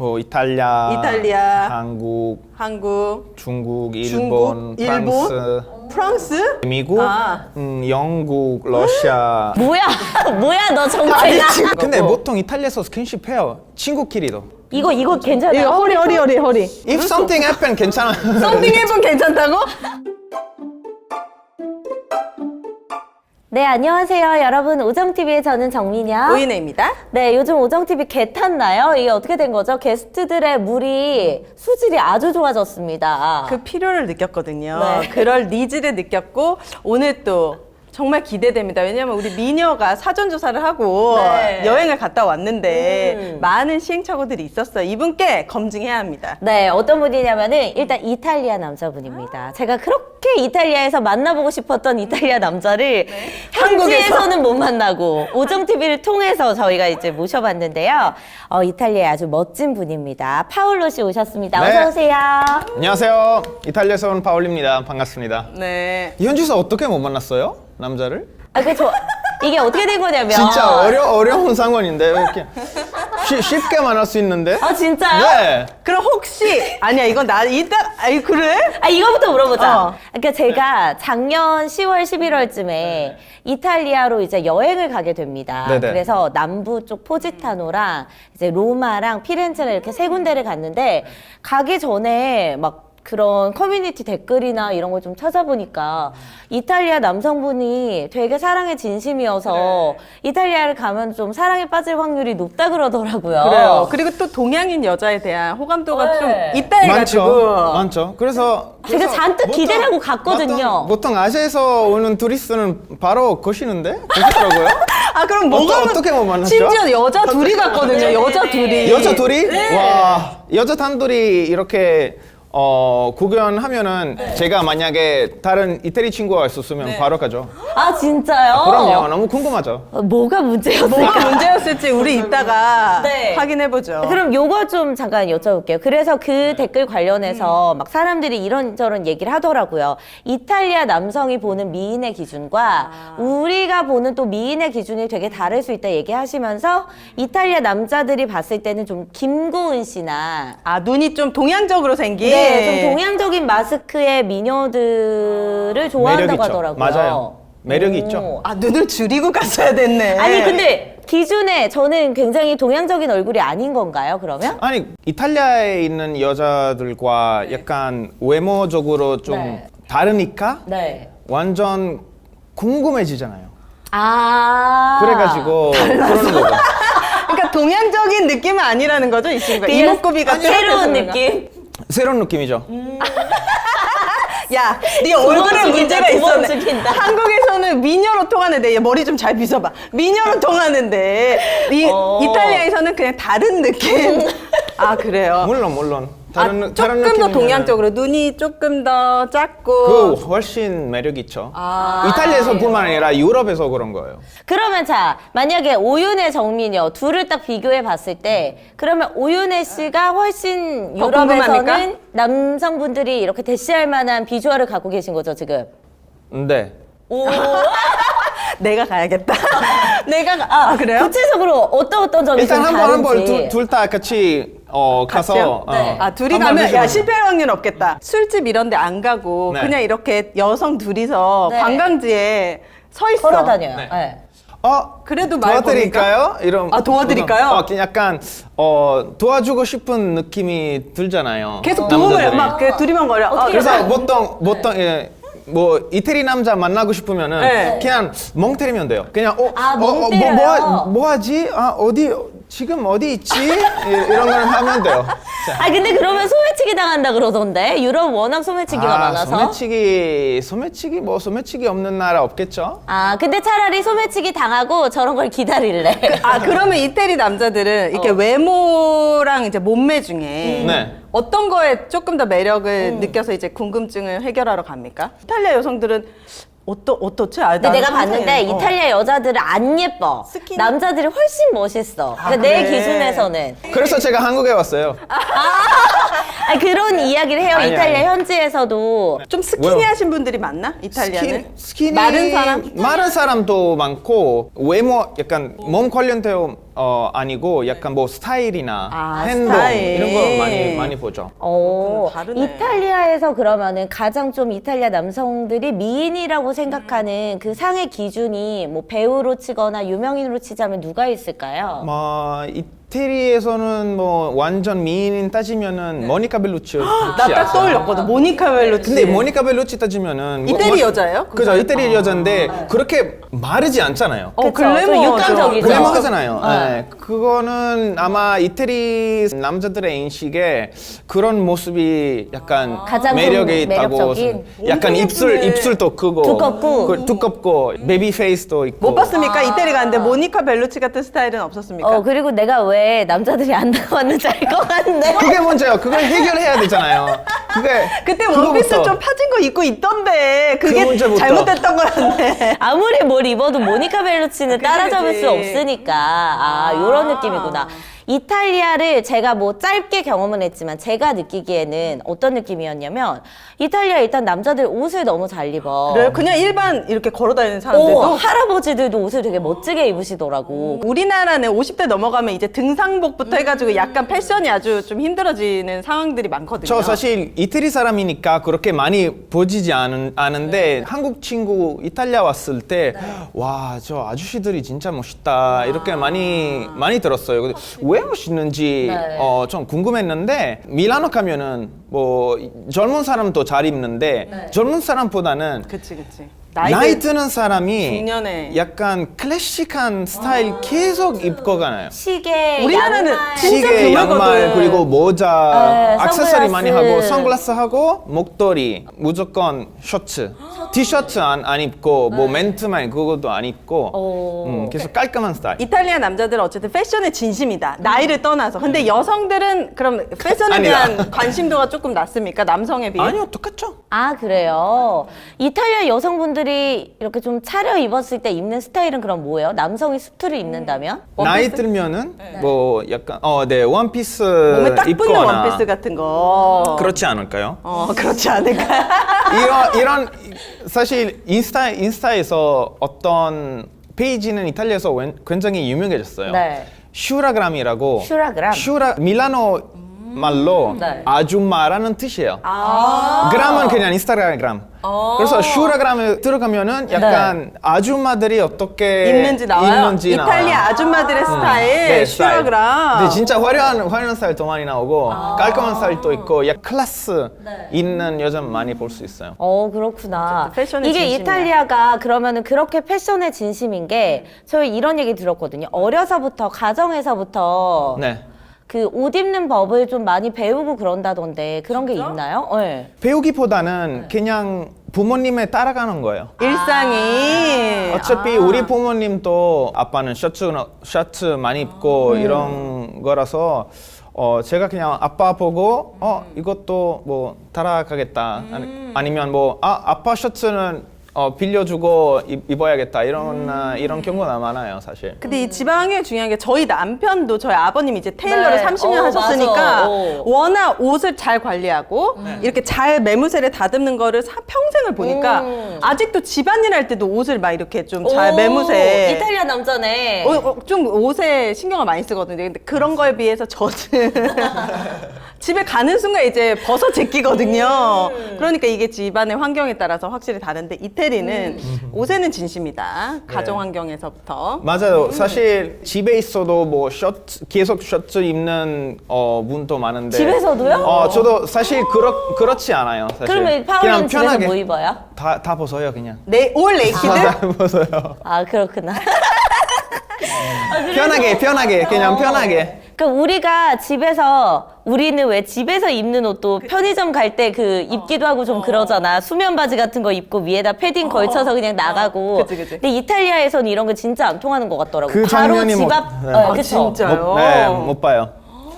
뭐 이탈리아, 한국, 중국, 일본, 프랑스, 미국, 영국, 러시아. 뭐야 너 정말. 근데 보통 이탈리아에서 스킨십 해요. 친구끼리도. 이거 괜찮아요? 이거 허리. If something happen 괜찮아. 썸띵 해본 괜찮다고? 네, 안녕하세요 여러분. 오정TV의 저는 정민이야. 오인혜입니다. 네, 요즘 오정TV 개 탔나요? 이게 어떻게 된 거죠? 게스트들의 물이 수질이 아주 좋아졌습니다. 그 필요를 느꼈거든요. 네. 그럴 니즈를 느꼈고 오늘 또 정말 기대됩니다. 왜냐면 우리 미녀가 사전조사를 하고 네. 여행을 갔다 왔는데 많은 시행착오들이 있었어요. 이분께 검증해야 합니다. 네, 어떤 분이냐면은 일단 이탈리아 남자분입니다. 제가 그렇게 이탈리아에서 만나보고 싶었던 이탈리아 남자를 현지에서는 못 만나고 오정TV를 통해서 저희가 이제 모셔봤는데요. 이탈리아의 아주 멋진 분입니다. 파울로 씨 오셨습니다. 네. 어서 오세요. 안녕하세요. 이탈리아에서 온 파울입니다. 반갑습니다. 네. 현지에서 어떻게 못 만났어요? 남자를? 이게 어떻게 된 거냐면 진짜 어려운 상황인데 왜 이렇게 쉽게 만날 수 있는데? 아 진짜요? 네. 그럼 혹시 아니야 이건 나 이따 아이 그래? 이거부터 물어보자. 어. 그러니까 제가 작년 10월, 11월쯤에 이탈리아로 이제 여행을 가게 됩니다. 네네. 그래서 남부 쪽 포지타노랑 이제 로마랑 피렌체를 이렇게 세 군데를 갔는데 가기 전에 막 그런 커뮤니티 댓글이나 이런 걸 좀 찾아보니까 이탈리아 남성분이 되게 사랑에 진심이어서 이탈리아를 가면 좀 사랑에 빠질 확률이 높다 그러더라고요. 그래요. 그리고 또 동양인 여자에 대한 호감도가 네. 좀 있다 해가지고 많죠. 그래서 제가 잔뜩 기대를 하고 갔거든요. 보통 아시아에서 오는 투리스트는 바로 거시는데? 거시더라고요. 아 그럼 뭐가 어떻게 못 만났죠? 심지어 여자 둘이 갔거든요. 여자 둘이. 여자 둘이? 네. 와, 여자 단둘이 이렇게 구경하면은 제가 만약에 다른 이태리 친구가 있었으면 바로 가죠. 아 진짜요? 그럼요. 너무 궁금하죠. 뭐가 문제였을까? 뭐가 문제였을지 우리 이따가 네. 확인해보죠. 그럼 요거 좀 잠깐 여쭤볼게요. 그래서 그 댓글 관련해서 막 사람들이 이런저런 얘기를 하더라고요. 이탈리아 남성이 보는 미인의 기준과 우리가 보는 또 미인의 기준이 되게 다를 수 있다 얘기하시면서 이탈리아 남자들이 봤을 때는 좀 김고은 씨나 아 눈이 좀 동양적으로 생긴. 네, 좀 동양적인 마스크의 미녀들을 좋아한다고 매력 있죠. 하더라고요. 맞아요. 매력이 있죠. 아 눈을 줄이고 갔어야 됐네. 아니 근데 기준에 저는 굉장히 동양적인 얼굴이 아닌 건가요, 그러면? 아니, 이탈리아에 있는 여자들과 약간 외모적으로 좀 네. 다르니까 네. 완전 궁금해지잖아요. 아. 그래가지고 그러는 거죠. 그러니까 동양적인 느낌은 아니라는 거죠 이 친구가. 그냥 이목구비가 새로운 뚜렷해서 느낌. 새로운 느낌이죠. 야, 네 얼굴에 죽인다, 문제가 두번 있었네. 죽인다. 한국에서는 미녀로 통하는데 얘 머리 좀 잘 빗어봐. 미녀로 통하는데 이탈리아에서는 그냥 다른 느낌. 아 그래요. 물론 다른 조금 더 느낌이면은 동양적으로 눈이 조금 더 작고. 그 훨씬 매력 있죠. 이탈리아에서뿐만 아니라 유럽에서 그런 거예요. 그러면 자, 만약에 오윤혜 정민여 둘을 딱 비교해 봤을 때 그러면 오윤혜 씨가 훨씬 더 유럽에서는 궁금합니까? 남성분들이 이렇게 대시할 만한 비주얼을 갖고 계신 거죠, 지금? 네. 오. 내가 가야겠다. 내가 그래요? 구체적으로 어떤 점이 일단 좀 한번 다른지. 둘 다 같이 가서 같이요? 네. 아 둘이 한번 가면 야 드셔보세요. 실패할 확률 없겠다. 술집 이런 데 안 가고 네. 그냥 이렇게 여성 둘이서 네. 관광지에 서 있어. 걸어 다녀요. 네. 네. 그래도 말 도와드릴까요? 이런 도와드릴까요? 약간 도와주고 싶은 느낌이 들잖아요. 계속 남자들이. 도움을 막 둘이만 거려. 어떻게 그래서 보통 뭐 이태리 남자 만나고 싶으면은 네. 그냥 멍 때리면 돼요. 그냥 멍 때려요? 뭐 하지? 지금 어디 있지? 이런 걸 하면 돼요. 자. 근데 그러면 소매치기 당한다 그러던데 유럽 워낙 소매치기가 많아서. 소매치기 없는 나라 없겠죠? 근데 차라리 소매치기 당하고 저런 걸 기다릴래. 그러면 이태리 남자들은 이렇게 외모랑 이제 몸매 중에 네. 어떤 거에 조금 더 매력을 느껴서 이제 궁금증을 해결하러 갑니까? 이탈리아 여성들은 어떻지? 근데 내가 봤는데 이탈리아 여자들은 안 예뻐. 스키니? 남자들이 훨씬 멋있어. 그러니까 내 그래. 기준에서는. 그래서 제가 한국에 왔어요. 아니, 그런 이야기를 해요. 아니, 이탈리아 아니. 현지에서도. 좀 스키니하신 분들이 많나? 이탈리아는? 스키니 마른 사람? 마른 사람도 많고 외모 약간 몸 관련된 아니고 약간 뭐 스타일이나 행동 스타일. 이런 거 많이 보죠. 다르네. 이탈리아에서 그러면은 가장 좀 이탈리아 남성들이 미인이라고 생각하는 그 상의 기준이 뭐 배우로 치거나 유명인으로 치자면 누가 있을까요? 뭐 이태리에서는 뭐 완전 미인 따지면은 모니카 벨루치 나 딱 떠올렸거든. 모니카 벨루치. 근데 모니카 벨루치 따지면은 이태리 여자예요? 그죠, 이태리 여자인데 그렇게 마르지 않잖아요. 그쵸, 글래머 좀 육감적이죠. 글래머하잖아요. 네. 그거는 아마 이태리 남자들의 인식에 그런 모습이 약간 가장 매력이 좀 있다고. 매력적인? 약간 엄청 예쁘네. 입술도 크고 두껍고. 두껍고 베이비 페이스도 있고. 못 봤습니까? 이태리 갔는데 모니카 벨루치 같은 스타일은 없었습니까? 그리고 내가 왜 남자들이 안 나왔는지 알 것 같은데. 그게 문제예요. 그걸 해결해야 되잖아요. 그때 그거부터. 원피스 좀 파진 거 입고 있던데 그게 문제부터. 잘못됐던 거였네. 아무리 뭘 입어도 모니카 벨루치는 따라잡을 그치. 수 없으니까 요런 느낌이구나. 이탈리아를 제가 뭐 짧게 경험은 했지만 제가 느끼기에는 어떤 느낌이었냐면 이탈리아 일단 남자들 옷을 너무 잘 입어. 그래, 그냥 일반 이렇게 걸어다니는 사람들도 할아버지들도 옷을 되게 멋지게 입으시더라고. 우리나라는 50대 넘어가면 이제 등산복부터 해가지고 약간 패션이 아주 좀 힘들어지는 상황들이 많거든요. 저 사실 이태리 사람이니까 그렇게 많이 보지지 않은데 한국 친구 이탈리아 왔을 때 와, 저 아저씨들이 진짜 멋있다 이렇게 많이 들었어요. 근데 왜 멋있는지 네. 좀 궁금했는데 밀라노 가면은 뭐 젊은 사람도 잘 입는데 젊은 사람보다는 그치. 나이 드는 사람이 중년에. 약간 클래식한 스타일 계속 입고 가요. 시계, 우리나라는 양말. 진짜 시계, 양말, 드물거든. 그리고 모자, 네, 액세서리 많이 선글라스. 하고 선글라스 하고 목도리, 무조건 셔츠, 티셔츠 안 입고 뭐 맨투맨 그것도 안 입고 계속 깔끔한 스타일. 이탈리아 남자들은 어쨌든 패션에 진심이다. 나이를 떠나서. 근데 여성들은 그럼 패션에 아니다. 대한 관심도가 조금 낮습니까? 남성에 비해? 아니요, 똑같죠. 아, 그래요? 이탈리아 여성분들이 이렇게 좀 차려 입었을 때 입는 스타일은 그럼 뭐예요? 남성이 수트를 입는다면? 나이 들면은 뭐 약간 원피스 몸에 딱 붙는 입거나 원피스 같은 거. 그렇지 않을까요? 그렇지 않을까? 이런 사실 인스타에서 어떤 페이지는 이탈리아에서 굉장히 유명해졌어요. 네. 슈라그람이라고. 슈라그람? 밀라노 말로 네. 아줌마라는 뜻이에요. 그람은 그냥 인스타그램. 그래서 슈라그램에 들어가면은 약간 아줌마들이 어떻게 입는지 나와요? 이탈리아 아줌마들의 스타일, 네, 스타일. 슈라그람. 근데 진짜 화려한 스타일도 많이 나오고 깔끔한 스타일도 있고 약 클래스 있는 여자 많이 볼 수 있어요. 그렇구나. 어쨌든 패션의 이게 진심이야. 이탈리아가 그러면은 그렇게 패션의 진심인 게 저희 이런 얘기 들었거든요. 어려서부터 가정에서부터 네. 그 옷 입는 법을 좀 많이 배우고 그런다던데 그런 게 있나요? 네. 배우기보다는 그냥 부모님에 따라가는 거예요. 일상이. 어차피 우리 부모님도 아빠는 셔츠 많이 입고 이런 거라서 제가 그냥 아빠 보고 이것도 뭐 따라가겠다. 아니면 뭐 아빠 셔츠는 빌려주고 입어야겠다 이런 경우가 많아요 사실. 근데 이 지방 환경이 중요한 게 저희 남편도 저희 아버님이 이제 테일러를 네. 30년 맞아. 하셨으니까 워낙 옷을 잘 관리하고 네. 이렇게 잘 매무새를 다듬는 거를 평생을 보니까 아직도 집안일 할 때도 옷을 막 이렇게 좀 잘 매무새 이탈리아 남자네. 좀 옷에 신경을 많이 쓰거든요. 근데 그런 거에 비해서 저는 집에 가는 순간 이제 벗어 제끼거든요. 그러니까 이게 집안의 환경에 따라서 확실히 다른데 이태리는 옷에는 진심이다. 가정 환경에서부터. 맞아요. 사실 집에 있어도 뭐 계속 셔츠 입는 분도 많은데. 집에서도요? 저도 사실 그렇지 않아요. 사실. 그러면 파울은 집에서 뭐 입어요? 다 벗어요 그냥. 올 네이키드? 다 벗어요. 아, 그렇구나. 편하게 그냥 편하게. 그러니까 우리가 우리는 왜 집에서 입는 옷도 편의점 갈 때 그 입기도 하고 좀 그러잖아. 수면 바지 같은 거 입고 위에다 패딩 걸쳐서 그냥 나가고. 그치. 근데 이탈리아에서는 이런 거 진짜 안 통하는 것 같더라고. 그 바로 장면이 집 못- 앞, 네. 그쵸? 진짜요? 못 봐요.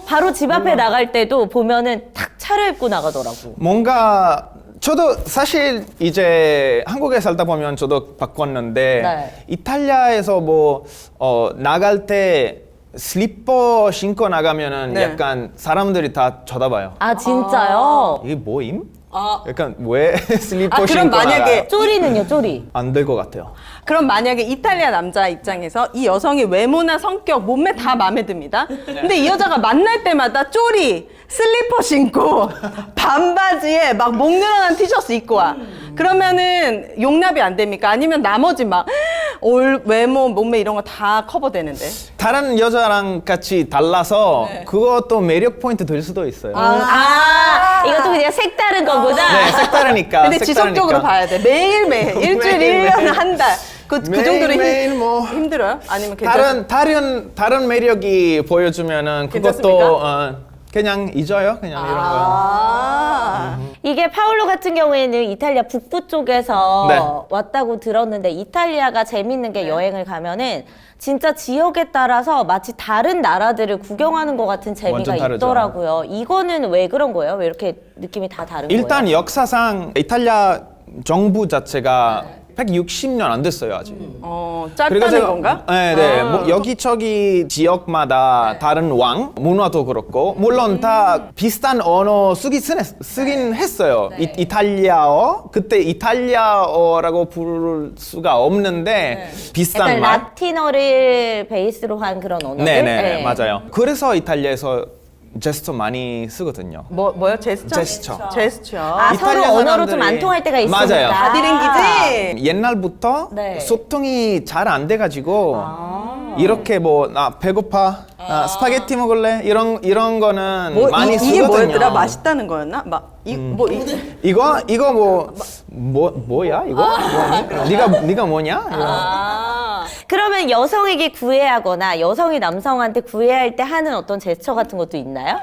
바로 집 앞에 나갈 때도 보면은 탁 차려입고 나가더라고. 뭔가 저도 사실 이제 한국에 살다 보면 저도 바꿨는데 네. 이탈리아에서 뭐 나갈 때 슬리퍼 신고 나가면은 네. 약간 사람들이 다 쳐다봐요. 아, 진짜요? 이게 뭐임? 아. 약간 왜 슬리퍼 그럼 신고 만약에 나가요? 쪼리는요, 쪼리? 안 될 것 같아요. 그럼 만약에 이탈리아 남자 입장에서 이 여성의 외모나 성격, 몸매 다 마음에 듭니다. 근데 이 여자가 만날 때마다 쪼리, 슬리퍼 신고, 반바지에 막 목 늘어난 티셔츠 입고 와. 그러면은 용납이 안 됩니까? 아니면 나머지 막 외모, 몸매 이런 거 다 커버되는데. 다른 여자랑 같이 달라서 그것도 매력 포인트 될 수도 있어요. 아, 이것도 그냥 색다른 거구나. 네, 색다르니까. 근데 지속적으로 봐야 돼. 매일매일. 일주일, 매일매일. 1년, 한 달. 그 정도로 매일매일 뭐 힘들어요? 아니면 괜찮아요? 다른 매력이 보여주면은 괜찮습니까? 그것도 그냥 잊어요. 그냥 이런 거. 아. 이게 파울로 같은 경우에는 이탈리아 북부 쪽에서 네. 왔다고 들었는데 이탈리아가 재밌는 게 여행을 가면은 진짜 지역에 따라서 마치 다른 나라들을 구경하는 것 같은 재미가 완전 다르죠. 있더라고요. 이거는 왜 그런 거예요? 왜 이렇게 느낌이 다 다른 일단 거예요? 역사상 이탈리아 정부 자체가 160년 안 됐어요 아직. 짧다는 건가? 네. 뭐 여기저기 지역마다 다른 왕 문화도 그렇고 물론 다 비슷한 언어 쓰긴 했어요. 이탈리아어 그때 이탈리아어라고 부를 수가 없는데 비슷한 약간 말. 라틴어를 베이스로 한 그런 언어들? 네네 맞아요. 그래서 이탈리아에서 제스처 많이 쓰거든요. 뭐요? 제스처? 제스처. 제스처. 아, 서로 이탈리아 언어로 좀 사람들이- 안 통할 때가 있으니까. 맞아요. 바디랭귀지? 옛날부터 네. 소통이 잘 안 돼가지고 이렇게 뭐 나 배고파 스파게티 먹을래 이런 거는 많이 쓰거든요. 이게 뭐였더라? 맛있다는 거였나? 이거 뭐야 이거? 네가 뭐냐? 이거. 그러면 여성에게 구애하거나 여성이 남성한테 구애할 때 하는 어떤 제스처 같은 것도 있나요?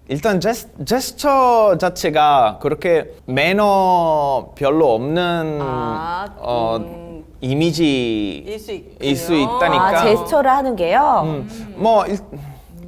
일단 제스처 자체가 그렇게 매너 별로 없는 이미지일 수 있다니까. 아, 제스처를 하는 게요?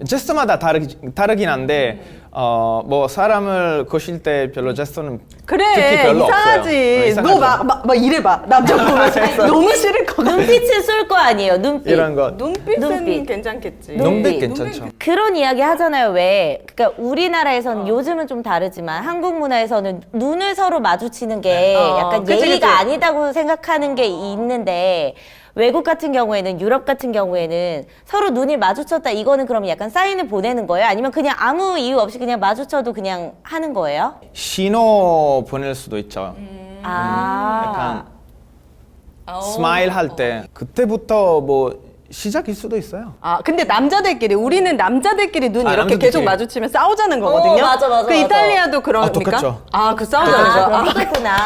제스처마다 다르긴 한데 뭐 사람을 거실 때 별로 제스처는 특히 그래 별로 이상하지. 없어요. 너 막 이래봐. 남자 보면서 너무 싫을 것 같아. 눈빛을 쏠 거 아니에요, 눈빛. 이런 거. 눈빛은 눈빛. 괜찮겠지. 눈빛 괜찮죠. 그런 이야기 하잖아요. 왜? 그러니까 우리나라에서는 요즘은 좀 다르지만 한국 문화에서는 눈을 서로 마주치는 게 약간 그치, 예의가 그치. 아니다고 생각하는 게 있는데 외국 같은 경우에는 유럽 같은 경우에는 서로 눈이 마주쳤다 이거는 그럼 약간 사인을 보내는 거예요? 아니면 그냥 아무 이유 없이 그냥 마주쳐도 그냥 하는 거예요? 신호 보낼 수도 있죠. 아. 약간 스마일 할 때 그때부터 뭐 시작일 수도 있어요. 근데 남자들끼리 우리는 남자들끼리 눈 이렇게 남자들끼리. 계속 마주치면 싸우자는 거거든요. 맞아. 그 이탈리아도 그럽니까? 똑같죠. 그 싸우자는 거. 그럼 똑같구나.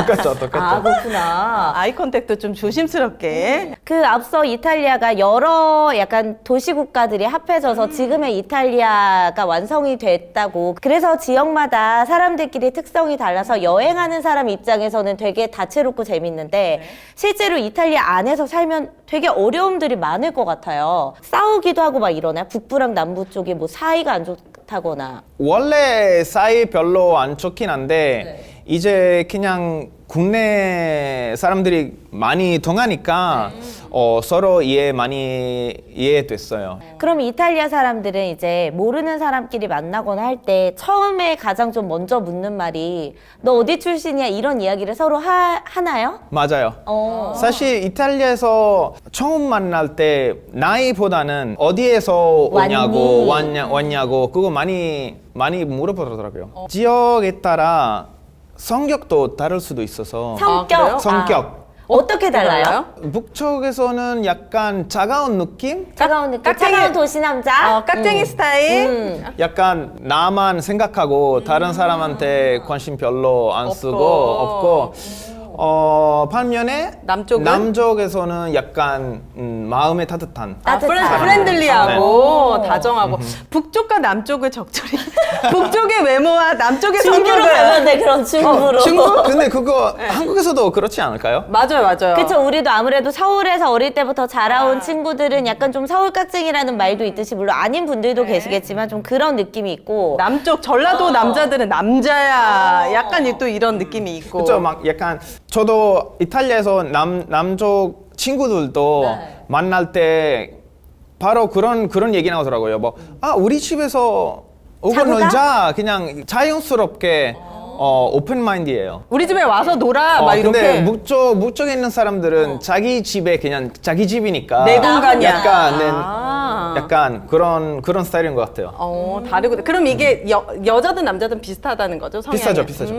똑같죠. 아, 그렇구나. 아이 컨택도 좀 조심스럽게. 그 앞서 이탈리아가 여러 약간 도시 국가들이 합해져서 지금의 이탈리아가 완성이 됐다고. 그래서 지역마다 사람들끼리 특성이 달라서 여행하는 사람 입장에서는 되게 다채롭고 재밌는데 실제로 이탈리아 안에서 살면 되게 어려움들이 많을 것 같아요. 싸우기도 하고 막 이러나요? 북부랑 남부 쪽이 뭐 사이가 안 좋다거나. 원래 사이 별로 안 좋긴 한데 이제 그냥 국내 사람들이 많이 통하니까 서로 많이 이해됐어요. 그럼 이탈리아 사람들은 이제 모르는 사람끼리 만나거나 할 때 처음에 가장 좀 먼저 묻는 말이 너 어디 출신이야? 이런 이야기를 서로 하나요? 맞아요. 사실 이탈리아에서 처음 만날 때 나이보다는 어디에서 오냐고 왔냐고 그거 많이 물어보더라고요. 지역에 따라 성격도 다를 수도 있어서 성격. 그래요? 성격. 어떻게 달라요? 북쪽에서는 약간 차가운 느낌? 차가운 느낌. 깍쟁이- 차가운 도시 남자. 깍쟁이 스타일. 약간 나만 생각하고 다른 사람한테 관심 별로 안 쓰고 없고 반면에 남쪽은? 남쪽에서는 약간 마음에 따뜻한 따뜻한. 프렌들리하고 다정하고 북쪽과 남쪽을 적절히 북쪽의 외모와 남쪽의 중부로 성격을 가면 돼, 그럼 중부로. 중부? 근데 그거 한국에서도 그렇지 않을까요? 맞아요. 그쵸, 우리도 아무래도 서울에서 어릴 때부터 자라온 친구들은 약간 좀 서울 깍쟁이라는 말도 있듯이, 물론 아닌 분들도 계시겠지만 좀 그런 느낌이 있고. 남쪽 전라도 남자들은 남자야. 약간 또 이런 느낌이 있고. 그쵸 막 약간 저도 이탈리아에서 남쪽 친구들도 만날 때 바로 그런 얘기 나오더라고요. 뭐 우리 집에서 오고 자고 가? 놀자. 그냥 자연스럽게 오픈 마인드예요. 우리 집에 와서 놀아 막 근데 이렇게 북쪽에 있는 사람들은 자기 집에 그냥 자기 집이니까 내 공간이야. 약간 그런 스타일인 것 같아요. 다르고 그럼 이게 여자든 남자든 비슷하다는 거죠? 성향이? 비슷하죠.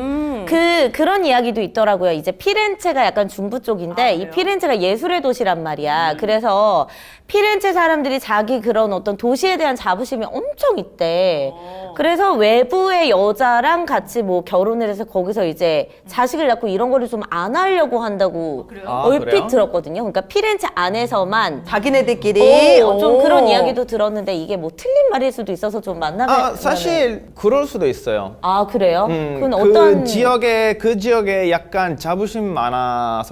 그런 이야기도 있더라고요. 이제 피렌체가 약간 중부 쪽인데 이 피렌체가 예술의 도시란 말이야. 그래서 피렌체 사람들이 자기 그런 어떤 도시에 대한 자부심이 엄청 있대. 그래서 외부의 여자랑 같이 뭐 결혼을 해서 거기서 이제 자식을 낳고 이런 거를 좀 안 하려고 한다고 얼핏 그래요? 들었거든요. 그러니까 피렌체 안에서만 자기네들끼리 좀 그런 이야기도 들었는데 이게 뭐 틀린 말일 수도 있어서 좀 만나면 사실 그럴 수도 있어요. 그래요? 그건 그 어떤 지역에 약간 자부심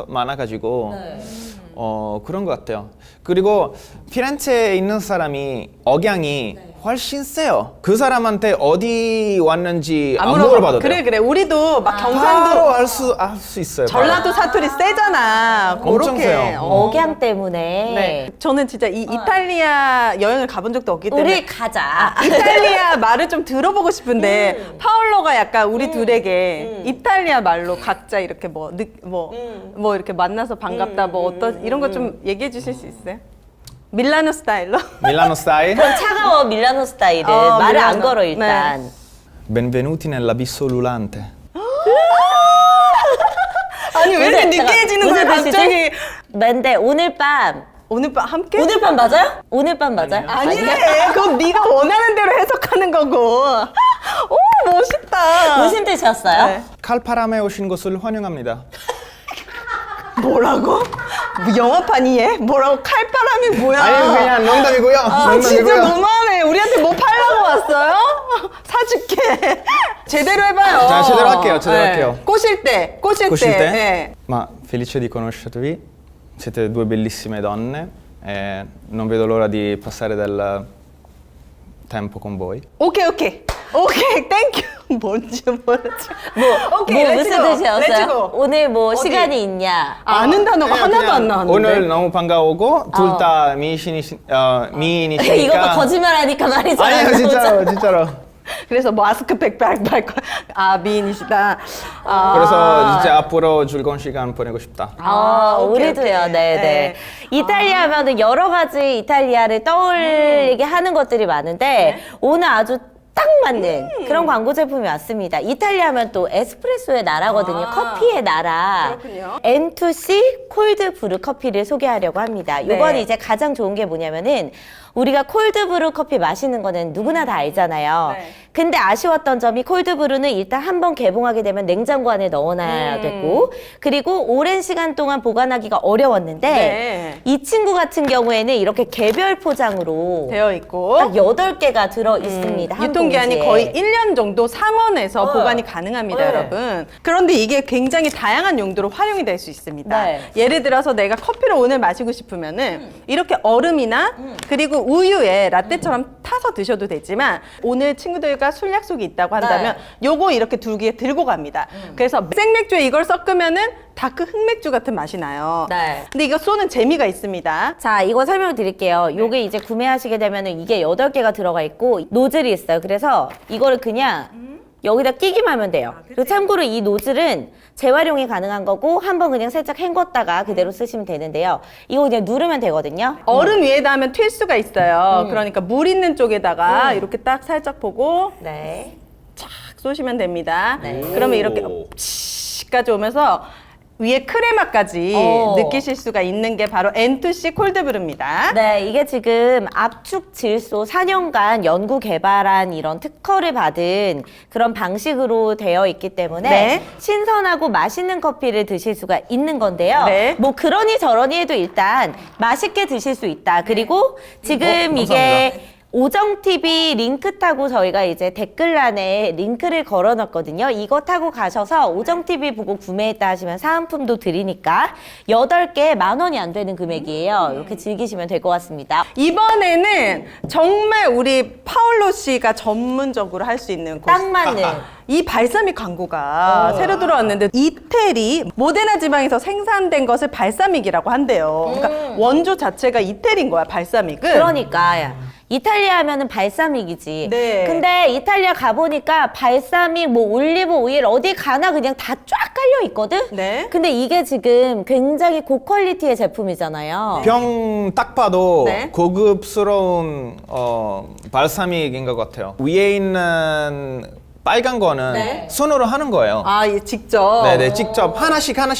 많아가지고 그런 것 같아요. 그리고 피렌체에 있는 사람이 억양이 훨씬 세요. 그 사람한테 어디 왔는지 안 물어봐도 돼요. 그래 우리도 막 바로 경상도 알 수 있어요. 전라도 사투리 세잖아. 엄청 그렇게. 세요. 억양 때문에 네. 저는 진짜 이 이탈리아 여행을 가본 적도 없기 때문에 우리 가자. 이탈리아 말을 좀 들어보고 싶은데 파울로가 약간 우리 둘에게 이탈리아 말로 각자 이렇게 뭐 이렇게 만나서 반갑다 뭐 어떤 이런 거 좀 얘기해 주실 수 있어요? 밀라노 스타일로? 밀라노 스타일. 그럼 차가워 밀라노 스타일은 말을 안 밀라노. 걸어 일단. 네. Benvenuti nell'abisso ululante. 아니 왜 이렇게 무슨- 느끼해지는 무슨 거야 뜻이지? 갑자기? 근데 오늘 밤 함께? 오늘 밤 맞아요? 오늘 밤 맞아요? 아니래. 그건 네가 원하는 대로 해석하는 거고. 오 멋있다. 무슨 뜻이었어요? 네. 칼바람에 오신 것을 환영합니다. 뭐라고? 뭐 영화판이 얘? 뭐라고? 칼바람이 뭐야? 아니 그냥 농담이고요. 진짜 너무하네. 우리한테 뭐 팔라고 왔어요? 사줄게. 제대로 해봐요. 자, 제대로 할게요. 꼬실 때. Così te? 네. Ma felice di conoscervi. Siete due bellissime donne e non vedo l'ora di passare del tempo con voi. 오케이. 땡큐. 뭔지 모르지. 오케이, 뭐 렛츠고. 무슨 뜻이었어요? 렛츠고. 오늘 뭐 어디? 시간이 있냐? 아는 단어가 하나도 그냥 안 나왔는데. 오늘 너무 반가우고 둘 다 미인이시니까. 이거 뭐 거짓말하니까 말이 잘 안 아니요 나오잖아. 진짜로. 그래서 마스크팩 미인이시다. 그래서 이제 앞으로 즐거운 시간 보내고 싶다. 오케이, 우리도요. 오케이. 네. 네. 이탈리아 하면은 여러 가지 이탈리아를 떠올리게 하는 것들이 많은데 오늘 아주 딱 맞는 그런 광고 제품이 왔습니다. 이탈리아 하면 또 에스프레소의 나라거든요. 커피의 나라. 그렇군요. N2C 콜드 브루 커피를 소개하려고 합니다. 이번 네. 이제 가장 좋은 게 뭐냐면은 우리가 콜드 브루 커피 마시는 거는 누구나 다 알잖아요. 네. 근데 아쉬웠던 점이 콜드 브루는 일단 한번 개봉하게 되면 냉장고 안에 넣어놔야 되고 그리고 오랜 시간 동안 보관하기가 어려웠는데 네. 이 친구 같은 경우에는 이렇게 개별 포장으로 되어 있고. 딱 8개가 들어 있습니다. 한 유통기한이 봉지에. 거의 1년 정도 상온에서 보관이 가능합니다, 네. 여러분. 그런데 이게 굉장히 다양한 용도로 활용이 될 수 있습니다. 네. 예를 들어서 내가 커피를 오늘 마시고 싶으면은 이렇게 얼음이나 그리고 우유에 라떼처럼 타서 드셔도 되지만 오늘 친구들과 술 약속이 있다고 한다면 요거 이렇게 2개 들고 갑니다. 그래서 생맥주에 이걸 섞으면은 다크 흑맥주 같은 맛이 나요. 네. 근데 이거 쏘는 재미가 있습니다. 자, 이거 설명드릴게요. 요게 이제 구매하시게 되면은 이게 8개가 들어가 있고 노즐이 있어요. 그래서 이거를 그냥 여기다 끼기만 하면 돼요. 그리고 참고로 이 노즐은 재활용이 가능한 거고 한번 그냥 살짝 헹궜다가 그대로 쓰시면 되는데요. 이거 그냥 누르면 되거든요. 얼음 위에다 하면 튈 수가 있어요. 그러니까 물 있는 쪽에다가 이렇게 딱 살짝 보고 네. 착 쏘시면 됩니다. 네. 그러면 이렇게 치까지 오면서 위에 크레마까지 느끼실 수가 있는 게 바로 N2C 콜드브루입니다. 네, 이게 지금 압축 질소 4년간 연구 개발한 이런 특허를 받은 그런 방식으로 되어 있기 때문에 네. 신선하고 맛있는 커피를 드실 수가 있는 건데요. 네. 뭐 그러니 저러니 해도 일단 맛있게 드실 수 있다. 그리고 지금 감사합니다. 이게 오정TV 링크 타고 저희가 이제 댓글란에 링크를 걸어놨거든요. 이거 타고 가셔서 오정TV 보고 구매했다 하시면 사은품도 드리니까 8개 10,000원이 안 되는 금액이에요. 이렇게 즐기시면 될 것 같습니다. 이번에는 정말 우리 파울로 씨가 전문적으로 할 수 있는 곳. 딱 맞는. 이 발사믹 광고가 새로 들어왔는데 이태리 모데나 지방에서 생산된 것을 발사믹이라고 한대요. 그러니까 원조 자체가 이태리인 거야, 발사믹은. 그러니까 이탈리아 하면은 발사믹이지. 네. 근데 이탈리아 가보니까 발사믹, 뭐 올리브 오일 어디 가나 그냥 다 쫙 깔려 있거든? 네. 근데 이게 지금 굉장히 고퀄리티의 제품이잖아요. 병 딱 봐도 네. 고급스러운 발사믹인 것 같아요. 위에 있는 빨간 거는 네. 손으로 하는 거예요. 아, 예, 직접. 네네, 직접 하나씩 하는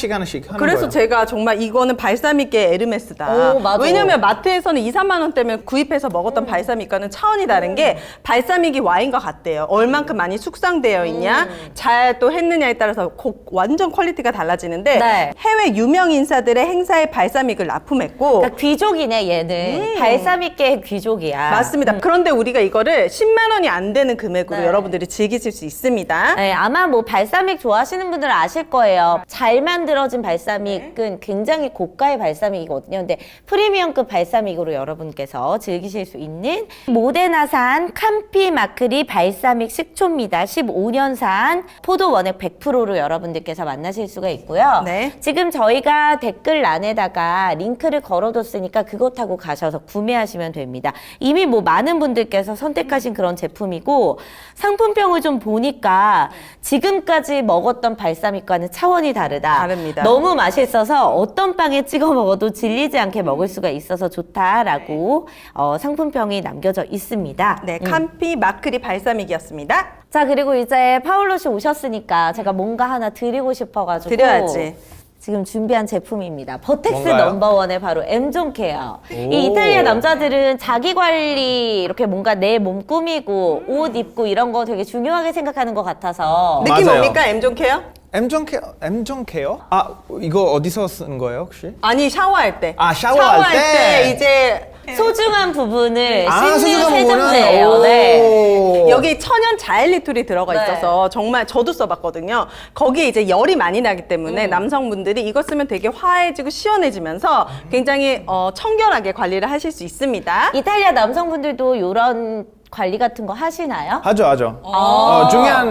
그래서 거예요. 제가 정말 이거는 발사믹계 에르메스다. 오, 맞아. 왜냐면 마트에서는 2, 3만 원 때문에 구입해서 먹었던 발사믹과는 차원이 다른 게 발사믹이 와인과 같대요. 얼만큼 많이 숙성되어 있냐, 잘 또 했느냐에 따라서 완전 퀄리티가 달라지는데 네. 해외 유명 인사들의 행사에 발사믹을 납품했고 그러니까 귀족이네 얘는. 발사믹계의 귀족이야. 맞습니다. 그런데 우리가 이거를 10만 원이 안 되는 금액으로 네. 여러분들이 즐기실 수 있습니다. 네, 아마 뭐 발사믹 좋아하시는 분들은 아실 거예요. 잘 만들어진 발사믹은 굉장히 고가의 발사믹이거든요. 근데 프리미엄급 발사믹으로 여러분께서 즐기실 수 있는 모데나산 캄피 마크리 발사믹 식초입니다. 15년산 포도 원액 100%로 여러분들께서 만나실 수가 있고요. 네. 지금 저희가 댓글란에다가 링크를 걸어뒀으니까 그거 타고 가셔서 구매하시면 됩니다. 이미 뭐 많은 분들께서 선택하신 그런 제품이고 상품평을 좀 보니까 지금까지 먹었던 발사믹과는 차원이 다르다. 다릅니다. 너무 맛있어서 어떤 빵에 찍어 먹어도 질리지 않게 먹을 수가 있어서 좋다라고 상품평이 남겨져 있습니다. 네, 캄피 마크리 발사믹이었습니다. 자, 그리고 이제 파울로 씨 오셨으니까 제가 뭔가 하나 드리고 싶어가지고 드려야지. 지금 준비한 제품입니다. 버텍스 뭔가요? 넘버원의 바로 M존 케어. 이 이탈리아 남자들은 자기 관리 이렇게 뭔가 내 몸 꾸미고 옷 입고 이런 거 되게 중요하게 생각하는 것 같아서 느낌 맞아요. 뭡니까? M존 케어? M존 케어? 아, 이거 어디서 쓴 거예요, 혹시? 아니, 샤워할 때. 아, 샤워할 때? 이제 소중한 부분을 아, 씻는 소중한 세정제예요. 부분은? 네. 오. 여기 천연 자일리톨이 들어가 네. 있어서 정말 저도 써봤거든요. 거기에 이제 열이 많이 나기 때문에 남성분들이 이거 쓰면 되게 화해지고 시원해지면서 굉장히 청결하게 관리를 하실 수 있습니다. 이탈리아 남성분들도 이런 관리 같은 거 하시나요? 하죠.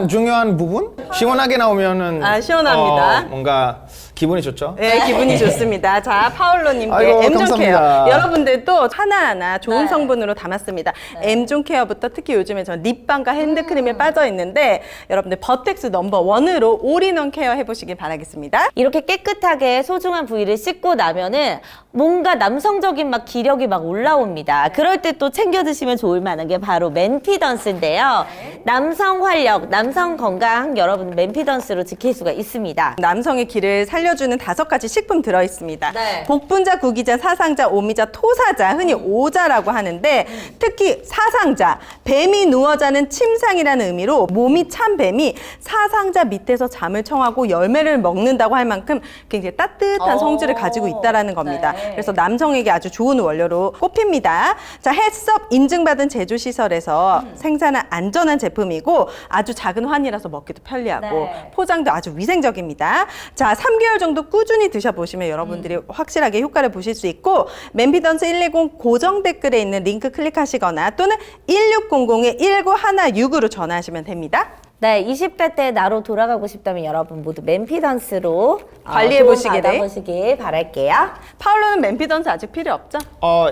중요한 부분? 시원하게 나오면은 아, 시원합니다. 뭔가 기분이 좋죠. 네, 기분이 좋습니다. 자, 파울로님께 아이고, M존 케어. 감사합니다. 여러분들도 하나하나 좋은 네. 성분으로 담았습니다. M존 케어부터 특히 요즘에 전 립밤과 핸드크림에 빠져 있는데 여러분들 버텍스 넘버 원으로 올인원 케어 해보시길 바라겠습니다. 이렇게 깨끗하게 소중한 부위를 씻고 나면은 뭔가 남성적인 막 기력이 막 올라옵니다. 그럴 때 또 챙겨 드시면 좋을 만한 게 바로 맨피던스인데요. 남성 활력, 남성 건강 여러분 맨피던스로 지킬 수가 있습니다. 남성의 기를 살려주는 5가지 식품 들어있습니다. 네. 복분자, 구기자, 사상자, 오미자, 토사자, 흔히 오자라고 하는데 특히 사상자, 뱀이 누워 자는 침상이라는 의미로 몸이 찬 뱀이 사상자 밑에서 잠을 청하고 열매를 먹는다고 할 만큼 굉장히 따뜻한 성질을 가지고 있다는 겁니다. 네. 그래서 남성에게 아주 좋은 원료로 꼽힙니다. 자, 햇섭 인증받은 제조시설에서 생산한 안전한 제품이고 아주 작은 환이라서 먹기도 편리하고 네. 포장도 아주 위생적입니다. 자, 3개월 정도 꾸준히 드셔보시면 여러분들이 확실하게 효과를 보실 수 있고 맨피던스 120 고정 댓글에 있는 링크 클릭하시거나 또는 1600-1916으로 전화하시면 됩니다. 네, 20대 때 나로 돌아가고 싶다면 여러분 모두 맨피던스로 관리해 보시기를. 받아보시길 바랄게요. 파울로는 맨피던스 아직 필요 없죠?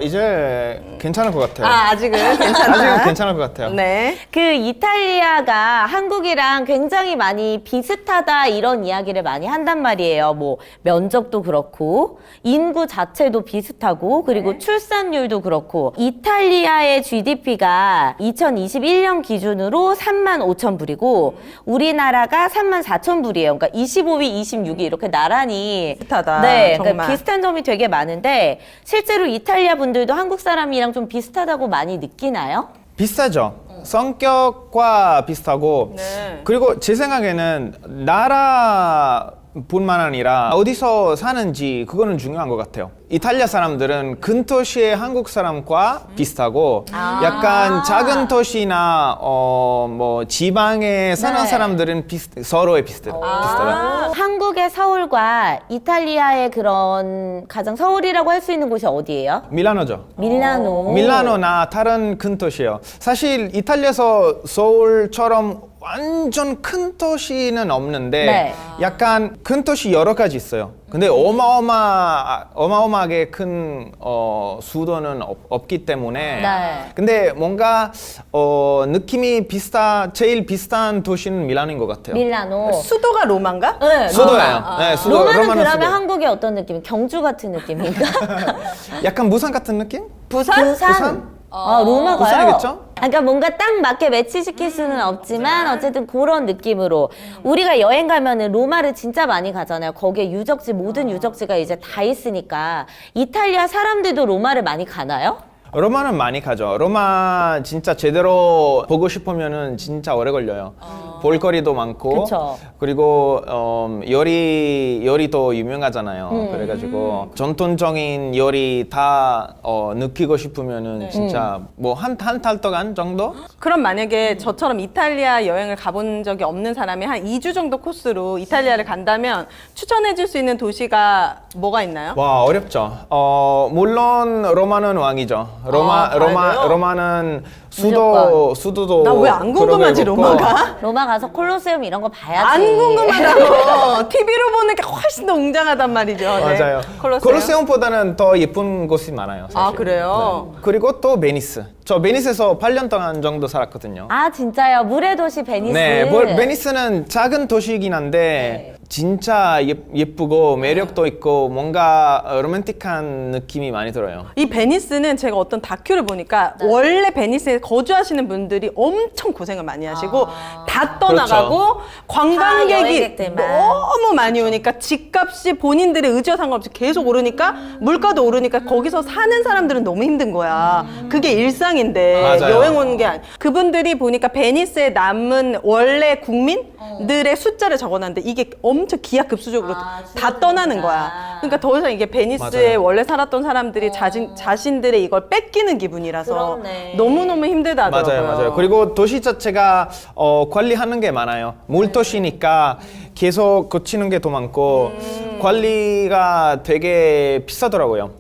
이제 괜찮을 것 같아요. 아직은 괜찮다. 아직은 괜찮을 것 같아요. 네. 그 이탈리아가 한국이랑 굉장히 많이 비슷하다 이런 이야기를 많이 한단 말이에요. 뭐 면적도 그렇고 인구 자체도 비슷하고 그리고 출산율도 그렇고 이탈리아의 GDP가 2021년 기준으로 35,000불이고 우리나라가 34,000불이에요. 그러니까 25위, 26위 이렇게 나란히 비슷하다, 네, 정말. 그러니까 비슷한 점이 되게 많은데 실제로 이탈리아 분들도 한국 사람이랑 좀 비슷하다고 많이 느끼나요? 비슷하죠. 성격과 비슷하고 네. 그리고 제 생각에는 나라 뿐만 아니라 어디서 사는지 그거는 중요한 것 같아요. 이탈리아 사람들은 큰 도시의 한국 사람과 비슷하고 약간 작은 도시나 뭐 지방에 사는 네. 사람들은 서로에 비슷해요. 한국의 서울과 이탈리아의 그런 가장 서울이라고 할 수 있는 곳이 어디예요? 밀라노죠. 밀라노. 밀라노나 다른 큰 도시요. 사실 이탈리아에서 서울처럼 완전 큰 도시는 없는데 네. 약간 큰 도시 여러 가지 있어요. 근데 어마어마하게 큰 수도는 없기 때문에 네. 근데 뭔가 느낌이 제일 비슷한 도시는 밀라노인 것 같아요. 밀라노. 수도가 로마인가? 네, 수도예요. 로마. 네, 수도. 로마는 로마는 그러면 수도. 한국의 어떤 느낌? 경주 같은 느낌인가? 약간 부산 같은 느낌? 부산? 부산? 로마가요? 부산이겠죠? 그러니까 뭔가 딱 맞게 매치시킬 수는 없지만 어쨌든 그런 느낌으로 우리가 여행 가면은 로마를 진짜 많이 가잖아요. 거기에 유적지 모든 유적지가 이제 다 있으니까 이탈리아 사람들도 로마를 많이 가나요? 로마는 많이 가죠. 로마 진짜 제대로 보고 싶으면은 진짜 오래 걸려요. 볼거리도 많고, 그쵸. 그리고 요리도 유명하잖아요. 그래가지고 전통적인 요리 다 느끼고 싶으면은 진짜 뭐 한 달 동안 정도? 그럼 만약에 저처럼 이탈리아 여행을 가본 적이 없는 사람이 한 2주 정도 코스로 이탈리아를 간다면 추천해 줄 수 있는 도시가 뭐가 있나요? 와 어렵죠. 물론 로마는 왕이죠. 로마는 수도도 나 왜 안 궁금하지 그러고 로마가? 로마 가서 콜로세움 이런 거 봐야지. 안 궁금하다고. TV로 보는 게 훨씬 더 웅장하단 말이죠. 네. 맞아요. 콜로세움보다는 더 예쁜 곳이 많아요. 사실. 아, 그래요? 네. 그리고 또 베니스. 저 베니스에서 8년 동안 정도 살았거든요. 아 진짜요? 물의 도시 베니스. 네, 베니스는 작은 도시이긴 한데 진짜 예쁘고 매력도 있고 뭔가 로맨틱한 느낌이 많이 들어요. 이 베니스는 제가 어떤 다큐를 보니까 원래 베니스에 거주하시는 분들이 엄청 고생을 많이 하시고 다 떠나가고 관광객이 여행객들만. 너무 많이 오니까 집값이 본인들의 의지와 상관없이 계속 오르니까 물가도 오르니까 거기서 사는 사람들은 너무 힘든 거야. 그게 일상인데 맞아요. 여행 오는 게 베니스에 보니까 베니스에 남은 원래 국민들의 숫자를 적어놨는데 이게 엄청 기하급수적으로 다 떠나는 거야. 그러니까 더 이상 이게 베니스에 맞아요. 원래 살았던 사람들이 자신들의 이걸 뺏기는 기분이라서 그렇네. 너무너무 힘들다 하더라고요. 맞아요. 그리고 도시 자체가 관리하는 게 많아요. 물도시니까 계속 고치는 게 더 많고 관리가 되게 비싸더라고요.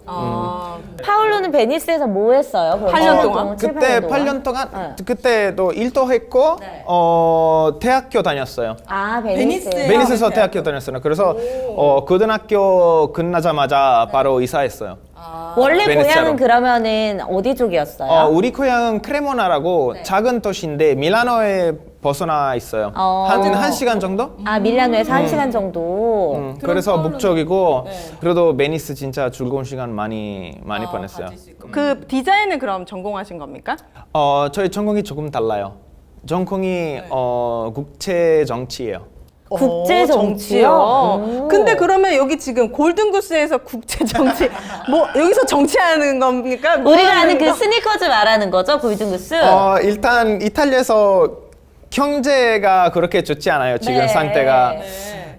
파울로는 베니스에서 뭐 했어요? 그럼 8년 동안? 칠, 그때 팔년 8년 동안 그때도 일도 했고 대학교 다녔어요. 아 베니스. 베니스에서 대학교 다녔어요. 그래서 고등학교 끝나자마자 바로 이사했어요. 원래 베네치아로. 고향은 그러면은 어디 쪽이었어요? 우리 고향은 크레모나라고 작은 도시인데 밀라노에 벗어나 있어요. 한 시간 정도? 아 밀라노에서 1시간 정도. 그래서 북쪽이고 그래도 베니스 진짜 즐거운 시간 많이 보냈어요. 그 디자인을 그럼 전공하신 겁니까? 저희 전공이 조금 달라요. 전공이 국제 정치예요. 국제 정치요? 오. 근데 그러면 여기 지금 골든구스에서 국제 정치 뭐 여기서 정치하는 겁니까? 뭐 우리가 아는 하는 그 거? 스니커즈 말하는 거죠? 골든구스? 일단 이탈리아에서 경제가 그렇게 좋지 않아요. 지금 네. 상태가.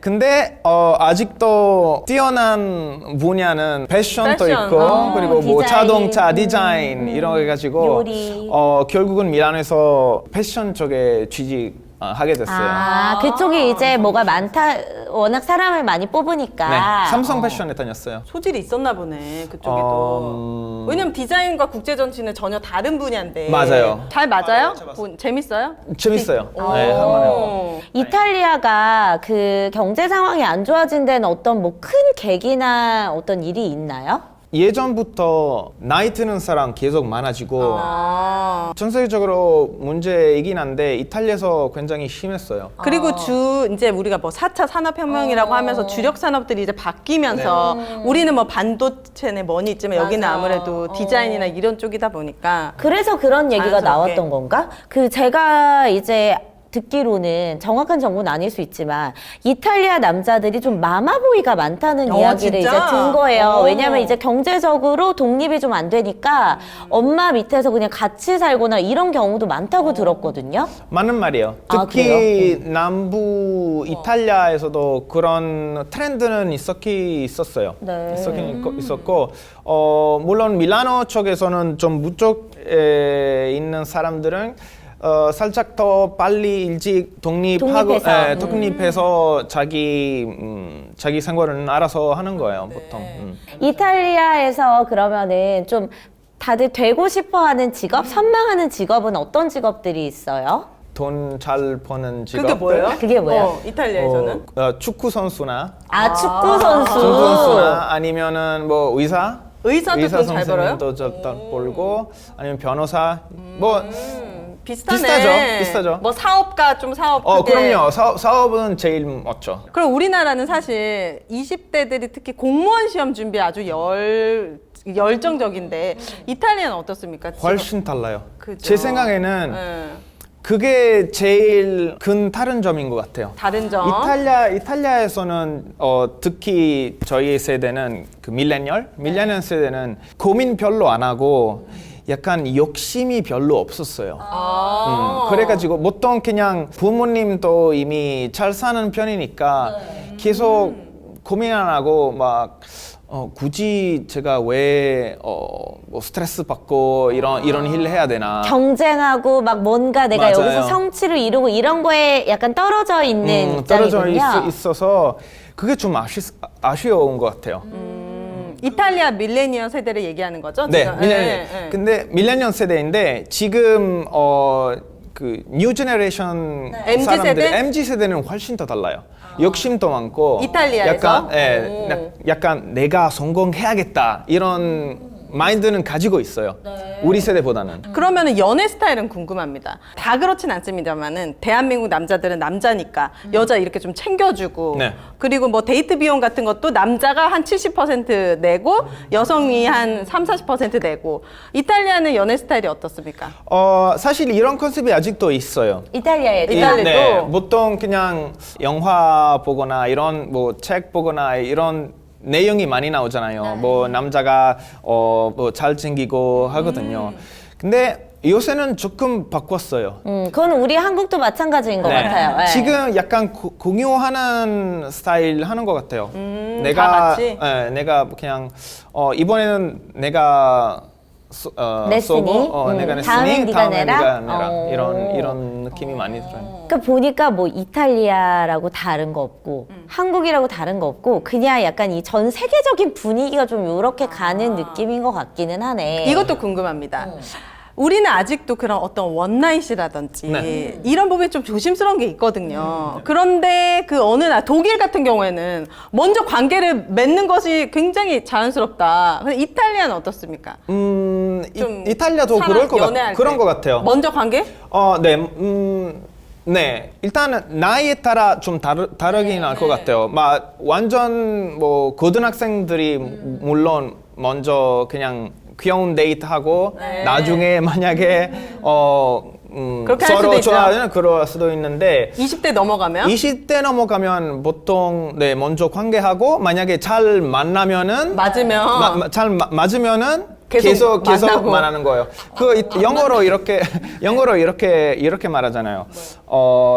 근데 아직도 뛰어난 분야는 패션도 패션. 있고 그리고 뭐 디자인. 자동차 디자인 이런 거 해가지고 요리. 결국은 밀라노에서 패션 쪽에 취직하게 됐어요. 아, 그쪽이 이제 뭐가 많다, 워낙 사람을 많이 뽑으니까. 네, 삼성 패션에 다녔어요. 소질이 있었나 보네 그쪽에도. 왜냐면 디자인과 국제 정치는 전혀 다른 분야인데. 맞아요. 잘 맞아요? 재밌어요? 재밌어요. 네, 한번 해요. 이탈리아가 그 경제 상황이 안 좋아진 데는 어떤 뭐 큰 계기나 어떤 일이 있나요? 예전부터 나이 드는 사람 계속 많아지고 전 세계적으로 문제이긴 한데 이탈리아에서 굉장히 심했어요. 그리고 이제 우리가 뭐 4차 산업혁명이라고 하면서 주력 산업들이 이제 바뀌면서 우리는 뭐 반도체네 뭐니 있지만 여기는 맞아. 아무래도 디자인이나 이런 쪽이다 보니까 그래서 그런 얘기가 자연스럽게. 나왔던 건가? 그 제가 이제 듣기로는 정확한 정보는 아닐 수 있지만 이탈리아 남자들이 좀 마마보이가 많다는 이야기를 이제 진짜? 든 거예요. 어. 왜냐면 이제 경제적으로 독립이 좀 안 되니까 엄마 밑에서 그냥 같이 살거나 이런 경우도 많다고 들었거든요. 맞는 말이에요. 아, 특히 남부 이탈리아에서도 그런 트렌드는 있었어요. 네. 있었고, 물론 밀라노 쪽에서는 좀 무쪽에 있는 사람들은 살짝 더 빨리 일찍 독립해서 자기 생활은 알아서 하는 거예요, 보통. 이탈리아에서 그러면은 좀 다들 되고 싶어하는 직업, 선망하는 직업은 어떤 직업들이 있어요? 돈 잘 버는 직업. 그게 뭐예요? 그게 뭐예요? 이탈리아에서는? 축구 선수나 축구 선수. 축구 선수나 아니면은 뭐 의사. 의사도 돈 잘 벌어요? 선생님도 잘 벌고 아니면 변호사 뭐 비슷하네. 비슷하죠. 뭐 사업가 좀 사업. 그럼요. 사업은 제일 멋져. 그럼 우리나라는 사실 20대들이 특히 공무원 시험 준비 아주 열정적인데 이탈리아는 어떻습니까? 지금? 훨씬 달라요. 그죠. 제 생각에는 네. 그게 제일 큰 다른 점인 것 같아요. 다른 점. 이탈리아에서는 특히 저희 세대는 그 밀레니얼 세대는 고민 별로 안 하고 약간 욕심이 별로 없었어요. 그래가지고 보통 그냥 부모님도 이미 잘 사는 편이니까 계속 고민 안 하고 막 굳이 제가 왜 뭐 스트레스 받고 이런 일을 해야 되나. 경쟁하고 막 뭔가 내가 맞아요. 여기서 성취를 이루고 이런 거에 약간 떨어져 있는 떨어져 입장이군요. 있어서 그게 좀 아쉬운 것 같아요. 이탈리아 밀레니얼 세대를 얘기하는 거죠? 네, 지금? 밀레니얼. 네. 근데 밀레니얼 세대인데 지금 그 뉴 제너레이션 MZ 사람들 세대? MZ 세대는 훨씬 더 달라요. 욕심도 많고 이탈리아에서? 약간 내가 성공해야겠다 이런 마인드는 가지고 있어요. 우리 세대보다는. 그러면은 연애 스타일은 궁금합니다. 다 그렇진 않습니다만은 대한민국 남자들은 남자니까 여자 이렇게 좀 챙겨주고 네. 그리고 뭐 데이트 비용 같은 것도 남자가 한 70% 내고 여성이 한 30-40% 내고 이탈리아는 연애 스타일이 어떻습니까? 사실 이런 컨셉이 아직도 있어요. 이탈리아에도. 이탈리아에도? 보통 그냥 영화 보거나 이런 뭐 책 보거나 이런 내용이 많이 나오잖아요. 뭐 남자가 뭐 잘 챙기고 하거든요. 근데 요새는 조금 바꿨어요. 그건 우리 한국도 마찬가지인 것 같아요. 네. 지금 약간 공유하는 스타일 하는 것 같아요. 다 같이? 내가 그냥 이번에는 내가 쏘고 내가 다음엔 냈으니 네가 다음에 내라? 네가 내라. 이런 느낌이 많이 들어요. 그러니까 보니까 뭐 이탈리아라고 다른 거 없고 한국이라고 다른 거 없고 그냥 약간 이 전 세계적인 분위기가 좀 이렇게 가는 느낌인 것 같기는 하네. 이것도 궁금합니다. 우리는 아직도 그런 어떤 원나잇이라든지 네. 이런 부분이 좀 조심스러운 게 있거든요. 그런데 그 어느 날 독일 같은 경우에는 먼저 관계를 맺는 것이 굉장히 자연스럽다. 근데 이탈리아는 어떻습니까? 좀 이탈리아도 연애할 그런 때. 것 같아요. 먼저 관계? 네. 일단은 나이에 따라 좀 다르긴 할 것 같아요. 막 완전 뭐 고등학생들이 물론 먼저 그냥 귀여운 데이트하고 나중에 만약에 그렇게 할 수도 서로 있죠. 좋아하는 그럴 수도 있는데 20대 넘어가면? 20대 넘어가면 보통 먼저 관계하고 만약에 잘 만나면은 맞으면 맞으면은 계속 계속 만나고. 말하는 거예요. 영어로 이렇게 말하잖아요.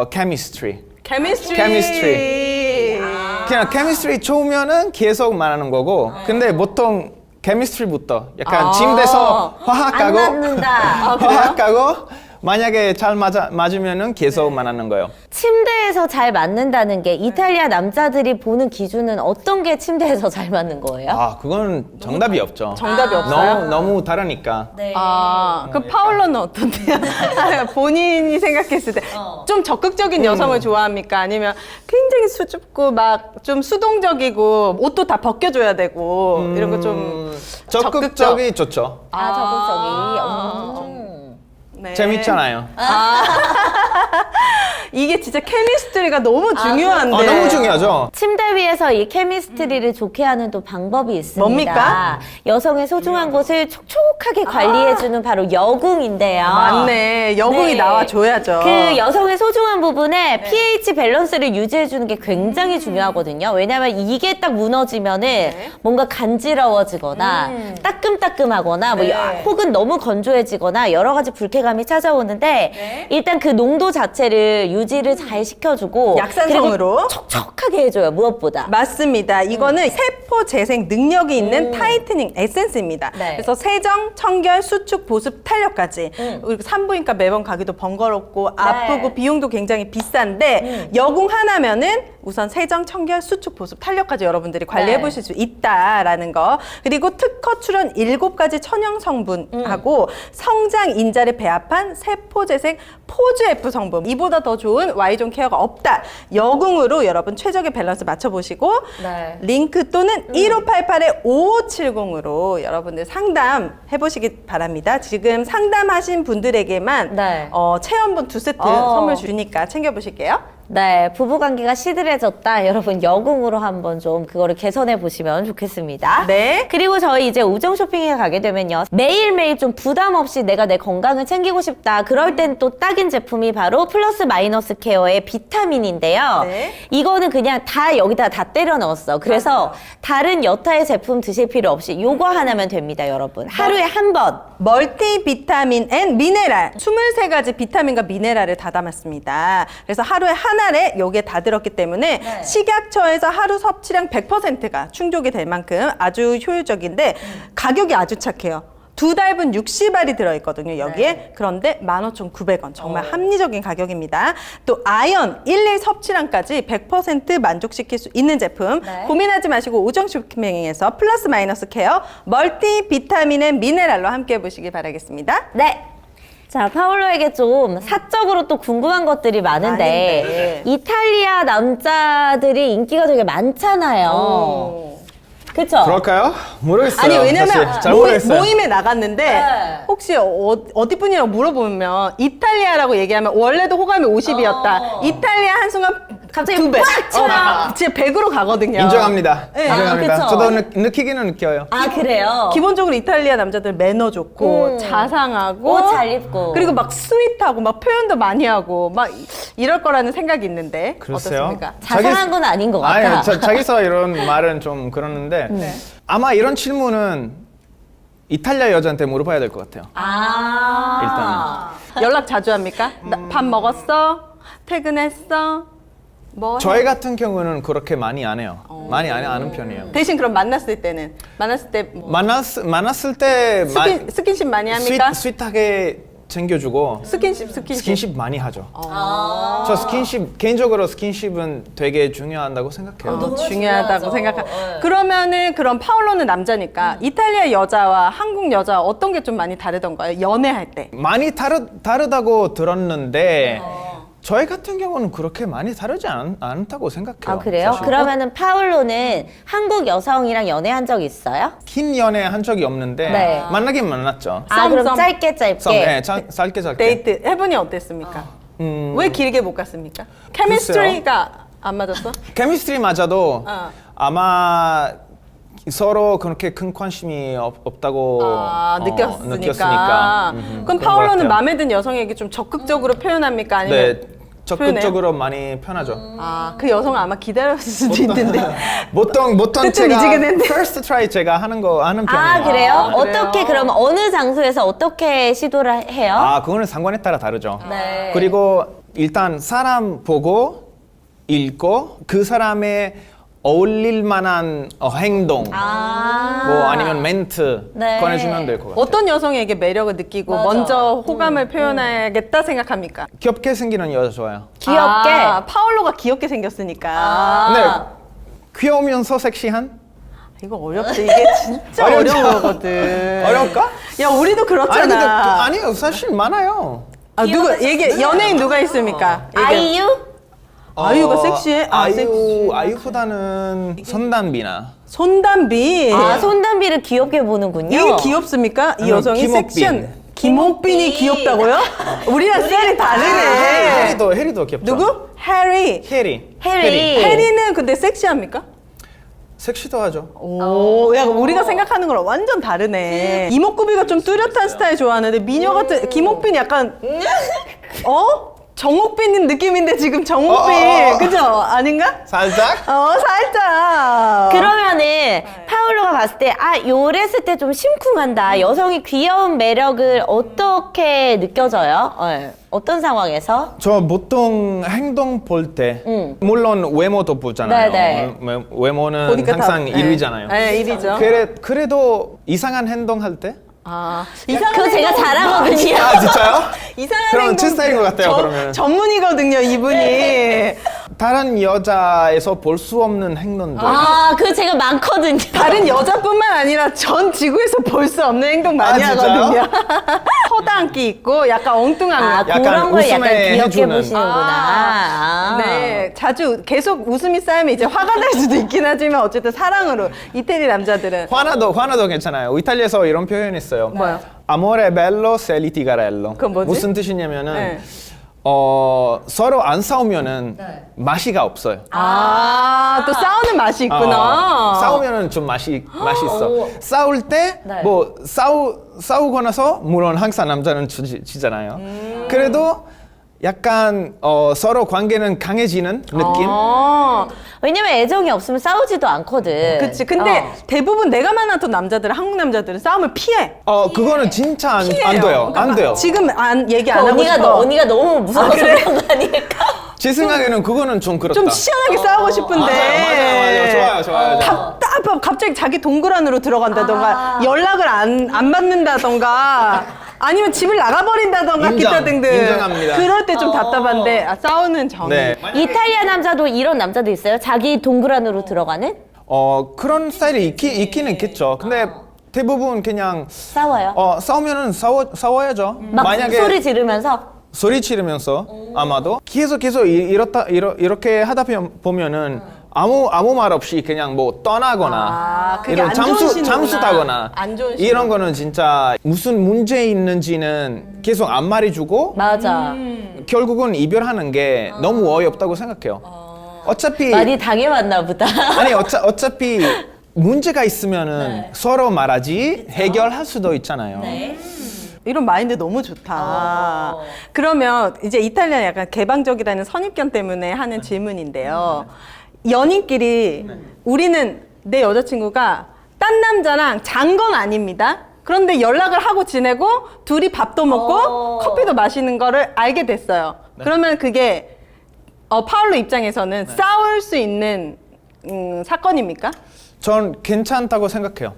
chemistry. 케미스트리. 그냥 chemistry 좋으면은 계속 말하는 거고. 근데 보통 chemistry부터 약간 침대에서 화학하고 안 맞는다. 화학하고 만약에 잘 맞으면은 계속 말하는 거예요. 침대에서 잘 맞는다는 게 이탈리아 남자들이 보는 기준은 어떤 게 침대에서 잘 맞는 거예요? 그건 정답이 없죠. 정답이 없어요? 너무 다르니까. 네. 그 파울로는 어떤데요? 본인이 생각했을 때 좀 적극적인 여성을 좋아합니까? 아니면 굉장히 수줍고 막 좀 수동적이고 옷도 다 벗겨줘야 되고 이런 거 좀 적극적이 좋죠. 적극적이. 네. 재밌잖아요. 이게 진짜 케미스트리가 너무 중요한데. 아, 너무 중요하죠. 침대 위에서 이 케미스트리를 좋게 하는 또 방법이 있습니다. 뭡니까? 여성의 소중한 곳을 촉촉하게 관리해주는 바로 여궁인데요. 맞네. 여궁이 네. 나와줘야죠. 그 여성의 소중한 부분에 pH 밸런스를 유지해주는 게 굉장히 중요하거든요. 왜냐면 이게 딱 무너지면은 뭔가 간지러워지거나 따끔따끔하거나 뭐 혹은 너무 건조해지거나 여러 가지 불쾌감이 찾아오는데 일단 그 농도 자체를 유지를 잘 시켜주고 약산성으로. 그리고 촉촉하게 해줘요. 무엇보다. 맞습니다. 이거는 세포 재생 능력이 있는 타이트닝 에센스입니다. 네. 그래서 세정, 청결, 수축, 보습, 탄력까지. 그리고 산부인과 매번 가기도 번거롭고 아프고 비용도 굉장히 비싼데 여궁 하나면은 우선 세정, 청결, 수축, 보습, 탄력까지 여러분들이 관리해 네. 보실 수 있다라는 거. 그리고 특허 출원 7가지 천연 성분하고 성장 인자를 배합한 세포 재생 포즈 F 성분. 이보다 더 좋은 Y존 케어가 없다. 여궁으로 여러분 최적의 밸런스 맞춰보시고 네. 링크 또는 1588-5570으로 여러분들 상담해 보시기 바랍니다. 지금 상담하신 분들에게만 네. 체험본 2세트 선물 주니까 챙겨보실게요. 네, 부부관계가 시들해졌다. 여러분 여궁으로 한번 좀 그거를 개선해 보시면 좋겠습니다. 네. 그리고 저희 이제 우정 쇼핑에 가게 되면요. 매일매일 좀 부담 없이 내가 내 건강을 챙기고 싶다. 그럴 땐 또 딱인 제품이 바로 플러스 마이너스 케어의 비타민인데요. 네. 이거는 그냥 다 여기다 다 때려 넣었어. 그래서 다른 여타의 제품 드실 필요 없이 요거 하나면 됩니다, 여러분. 하루에 한 번. 멀티 비타민 앤 미네랄 23가지 비타민과 미네랄을 다 담았습니다. 그래서 하루에 한 알에 요게 다 들었기 때문에 식약처에서 하루 섭취량 100%가 충족이 될 만큼 아주 효율적인데 가격이 아주 착해요. 2달분 60알이 들어있거든요, 여기에. 그런데 15,900원. 정말 합리적인 가격입니다. 또 아연 1일 섭취량까지 100% 만족시킬 수 있는 제품. 고민하지 마시고 우정 쇼핑에서 플러스 마이너스 케어 멀티 비타민 앤 미네랄로 함께 해보시기 바라겠습니다. 네. 자, 파울로에게 좀 사적으로 또 궁금한 것들이 많은데 이탈리아 남자들이 인기가 되게 많잖아요. 그쵸? 그럴까요? 모르겠어요. 아니 왜냐면 사실 잘 모르겠어요. 모임에 나갔는데 네. 혹시 어디 분이라고 물어보면 이탈리아라고 얘기하면 원래도 호감이 50이었다. 이탈리아 한순간 갑자기 2배. 빡 쳐요. 진짜 100으로 가거든요. 인정합니다. 네. 인정합니다. 아, 그쵸? 저도 느끼기는 느껴요. 아, 그래요? 기본적으로 이탈리아 남자들 매너 좋고 자상하고 옷 잘 입고. 그리고 막 스윗하고 막 표현도 많이 하고 막 이럴 거라는 생각이 있는데 글쎄요. 어떻습니까? 자상한 건 아닌 것 같아. 아니, 자기서 이런 말은 좀 그러는데 아마 이런 질문은 이탈리아 여자한테 물어봐야 될 것 같아요. 연락 자주 합니까? 밥 먹었어? 퇴근했어? 뭐 해? 저희 같은 경우는 그렇게 많이 안 해요. 많이 안 하는 편이에요. 대신 그럼 만났을 때는 만났을 때 뭐 만났을 때 스킨십 많이 합니까? 스윗하게 챙겨주고 스킨십 많이 하죠. 저 개인적으로 스킨십은 되게 중요하다고 생각해요. 중요하다고 생각하. 그러면은 그럼 파울로는 남자니까 이탈리아 여자와 한국 여자 어떤 게 좀 많이 다르던가요? 연애할 때. 많이 다르다고 들었는데 저희 같은 경우는 그렇게 많이 다르지 않다고 생각해요. 아, 그래요? 사실. 그러면은 파울로는 한국 여성이랑 연애한 적 있어요? 긴 연애 한 적이 없는데 네. 만나긴 만났죠. 아, 그럼 썸. 짧게. 네, 짧게. 데이트 해보니 어땠습니까? 왜 길게 못 갔습니까? 케미스트리가 안 맞았어? 케미스트리 맞아도 아마 서로 그렇게 큰 관심이 없다고 느꼈으니까. 그럼 그런 것 파울로는 같아요. 마음에 든 여성에게 좀 적극적으로 표현합니까? 아니면 네, 적극적으로 많이 편하죠. 그 여성은 아마 기다렸을 수도 있는데. 보통 그때 좀 제가 미지근했네. first try 제가 하는 편이에요. 아, 그래요? 그래요? 어떻게, 그럼 어느 장소에서 어떻게 시도를 해요? 그거는 상관에 따라 다르죠. 네. 그리고 일단 사람 보고 읽고 그 사람의 어울릴 만한 행동 뭐 아니면 멘트 네. 꺼내주면 될 것 같아요. 어떤 여성에게 매력을 느끼고 맞아. 먼저 호감을 표현하겠다 생각합니까? 귀엽게 생기는 여자 좋아요. 귀엽게? 파울로가 귀엽게 생겼으니까. 근데 귀여우면서 섹시한? 이거 어렵지. 이게 진짜 어렵죠? 어려운 거거든. 어려울까? 야, 우리도 아니 근데 그렇잖아. 아니요 사실 많아요. 누가 연예인 누가 있습니까? 아이유? 아이유가 섹시해? 아이유보다는 손담비나. 손담비. 손담비를 귀엽게 보는군요. 이게 귀엽습니까? 이 여성이 김옥빈. 섹시한 김옥빈이 귀엽다고요? 우리랑 스타일이 다르네. 해리도 귀엽죠. 누구? 해리. 해리. 해리는 근데 섹시합니까? 섹시도 하죠. 오, 야, 우리가 생각하는 거랑 완전 다르네. 이목구비가 좀 뚜렷한 스타일 좋아하는데 미녀 같은 김옥빈이 약간 정옥빈 느낌인데 지금 정옥빈 그죠? 아닌가? 살짝. 살짝. 그러면은 파울로가 봤을 때 요랬을 때 좀 심쿵한다. 여성이 귀여운 매력을 어떻게 느껴져요? 어떤 상황에서? 저 보통 행동 볼 때 물론 외모도 보잖아요. 네네. 외모는 보니까 항상 다- 1위잖아요. 네, 1위죠. 그래도 이상한 행동 할 때? 그거 제가 잘하거든요. 아 진짜요? 이상한 그럼 행동 제 스타일인 것 같아요, 그러면. 전문이거든요, 이분이. 다른 여자에서 볼 수 없는 행동들. 그거 제가 많거든요. 다른 여자뿐만 아니라 전 지구에서 볼 수 없는 행동 많이 진짜요? 하거든요. 허당끼 있고 약간 엉뚱한 거. 약간 그런 걸 약간 웃음에 귀엽게 해주는. 보시는구나. 네, 자주 계속 웃음이 쌓이면 이제 화가 날 수도 있긴 하지만 어쨌든 사랑으로 이태리 남자들은 화나도 괜찮아요. 이탈리아에서 이런 표현이 있어요. 뭐요? Amore bello se litigarello. 그건 뭐지? 무슨 뜻이냐면은 네. 서로 안 싸우면은 맛이가 없어요. 또 싸우는 맛이 있구나. 싸우면은 좀 맛이 있어. 싸울 때 뭐 싸우고 나서 물론 항상 남자는 지잖아요. 그래도 약간 서로 관계는 강해지는 느낌. 왜냐면 애정이 없으면 싸우지도 않거든. 그치. 근데 대부분 내가 만났던 남자들은 한국 남자들은 싸움을 피해. 그거는 진짜 안 피해요. 돼요. 안 돼요. 지금 얘기 안 하고 언니가 싶어. 언니가 너무 무서워서 그런 거 아닐까? 제 생각에는 그거는 좀 그렇다. 좀 시원하게 싸우고 싶은데. 맞아요. 좋아요. 답답하고 갑자기 자기 동굴 안으로 들어간다던가 연락을 안 받는다던가 아니면 집을 나가버린다던가 기타 등등. 인정합니다. 그럴 때 좀 답답한데 싸우는 정. 네. 이탈리아 남자도 이런 남자도 있어요? 자기 동굴 안으로 들어가는? 그런 스타일이 있기는 있겠죠. 근데 대부분 그냥 싸워요? 싸우면은 싸워야죠. 막 만약에 소리 지르면서? 소리 지르면서 아마도 계속 이렇게 하다 보면은 아무 말 없이 그냥 뭐 떠나거나 그게 이런 안 좋으시는구나. 잠수 타거나 안 좋으시구나. 이런 거는 진짜 무슨 문제 있는지는 계속 안 말해주고 맞아. 결국은 이별하는 게 너무 어이없다고 생각해요. 어차피 많이 당해봤나 보다. 아니 어차피 문제가 있으면은 서로 말하지 해결할 수도 있잖아요. 이런 마인드 너무 좋다. 그러면 이제 이탈리아는 약간 개방적이라는 선입견 때문에 하는 질문인데요. 연인끼리 우리는 내 여자친구가 딴 남자랑 잔 건 아닙니다. 그런데 연락을 하고 지내고 둘이 밥도 먹고 커피도 마시는 거를 알게 됐어요. 그러면 그게 파울로 입장에서는 싸울 수 있는 사건입니까? 전 괜찮다고 생각해요.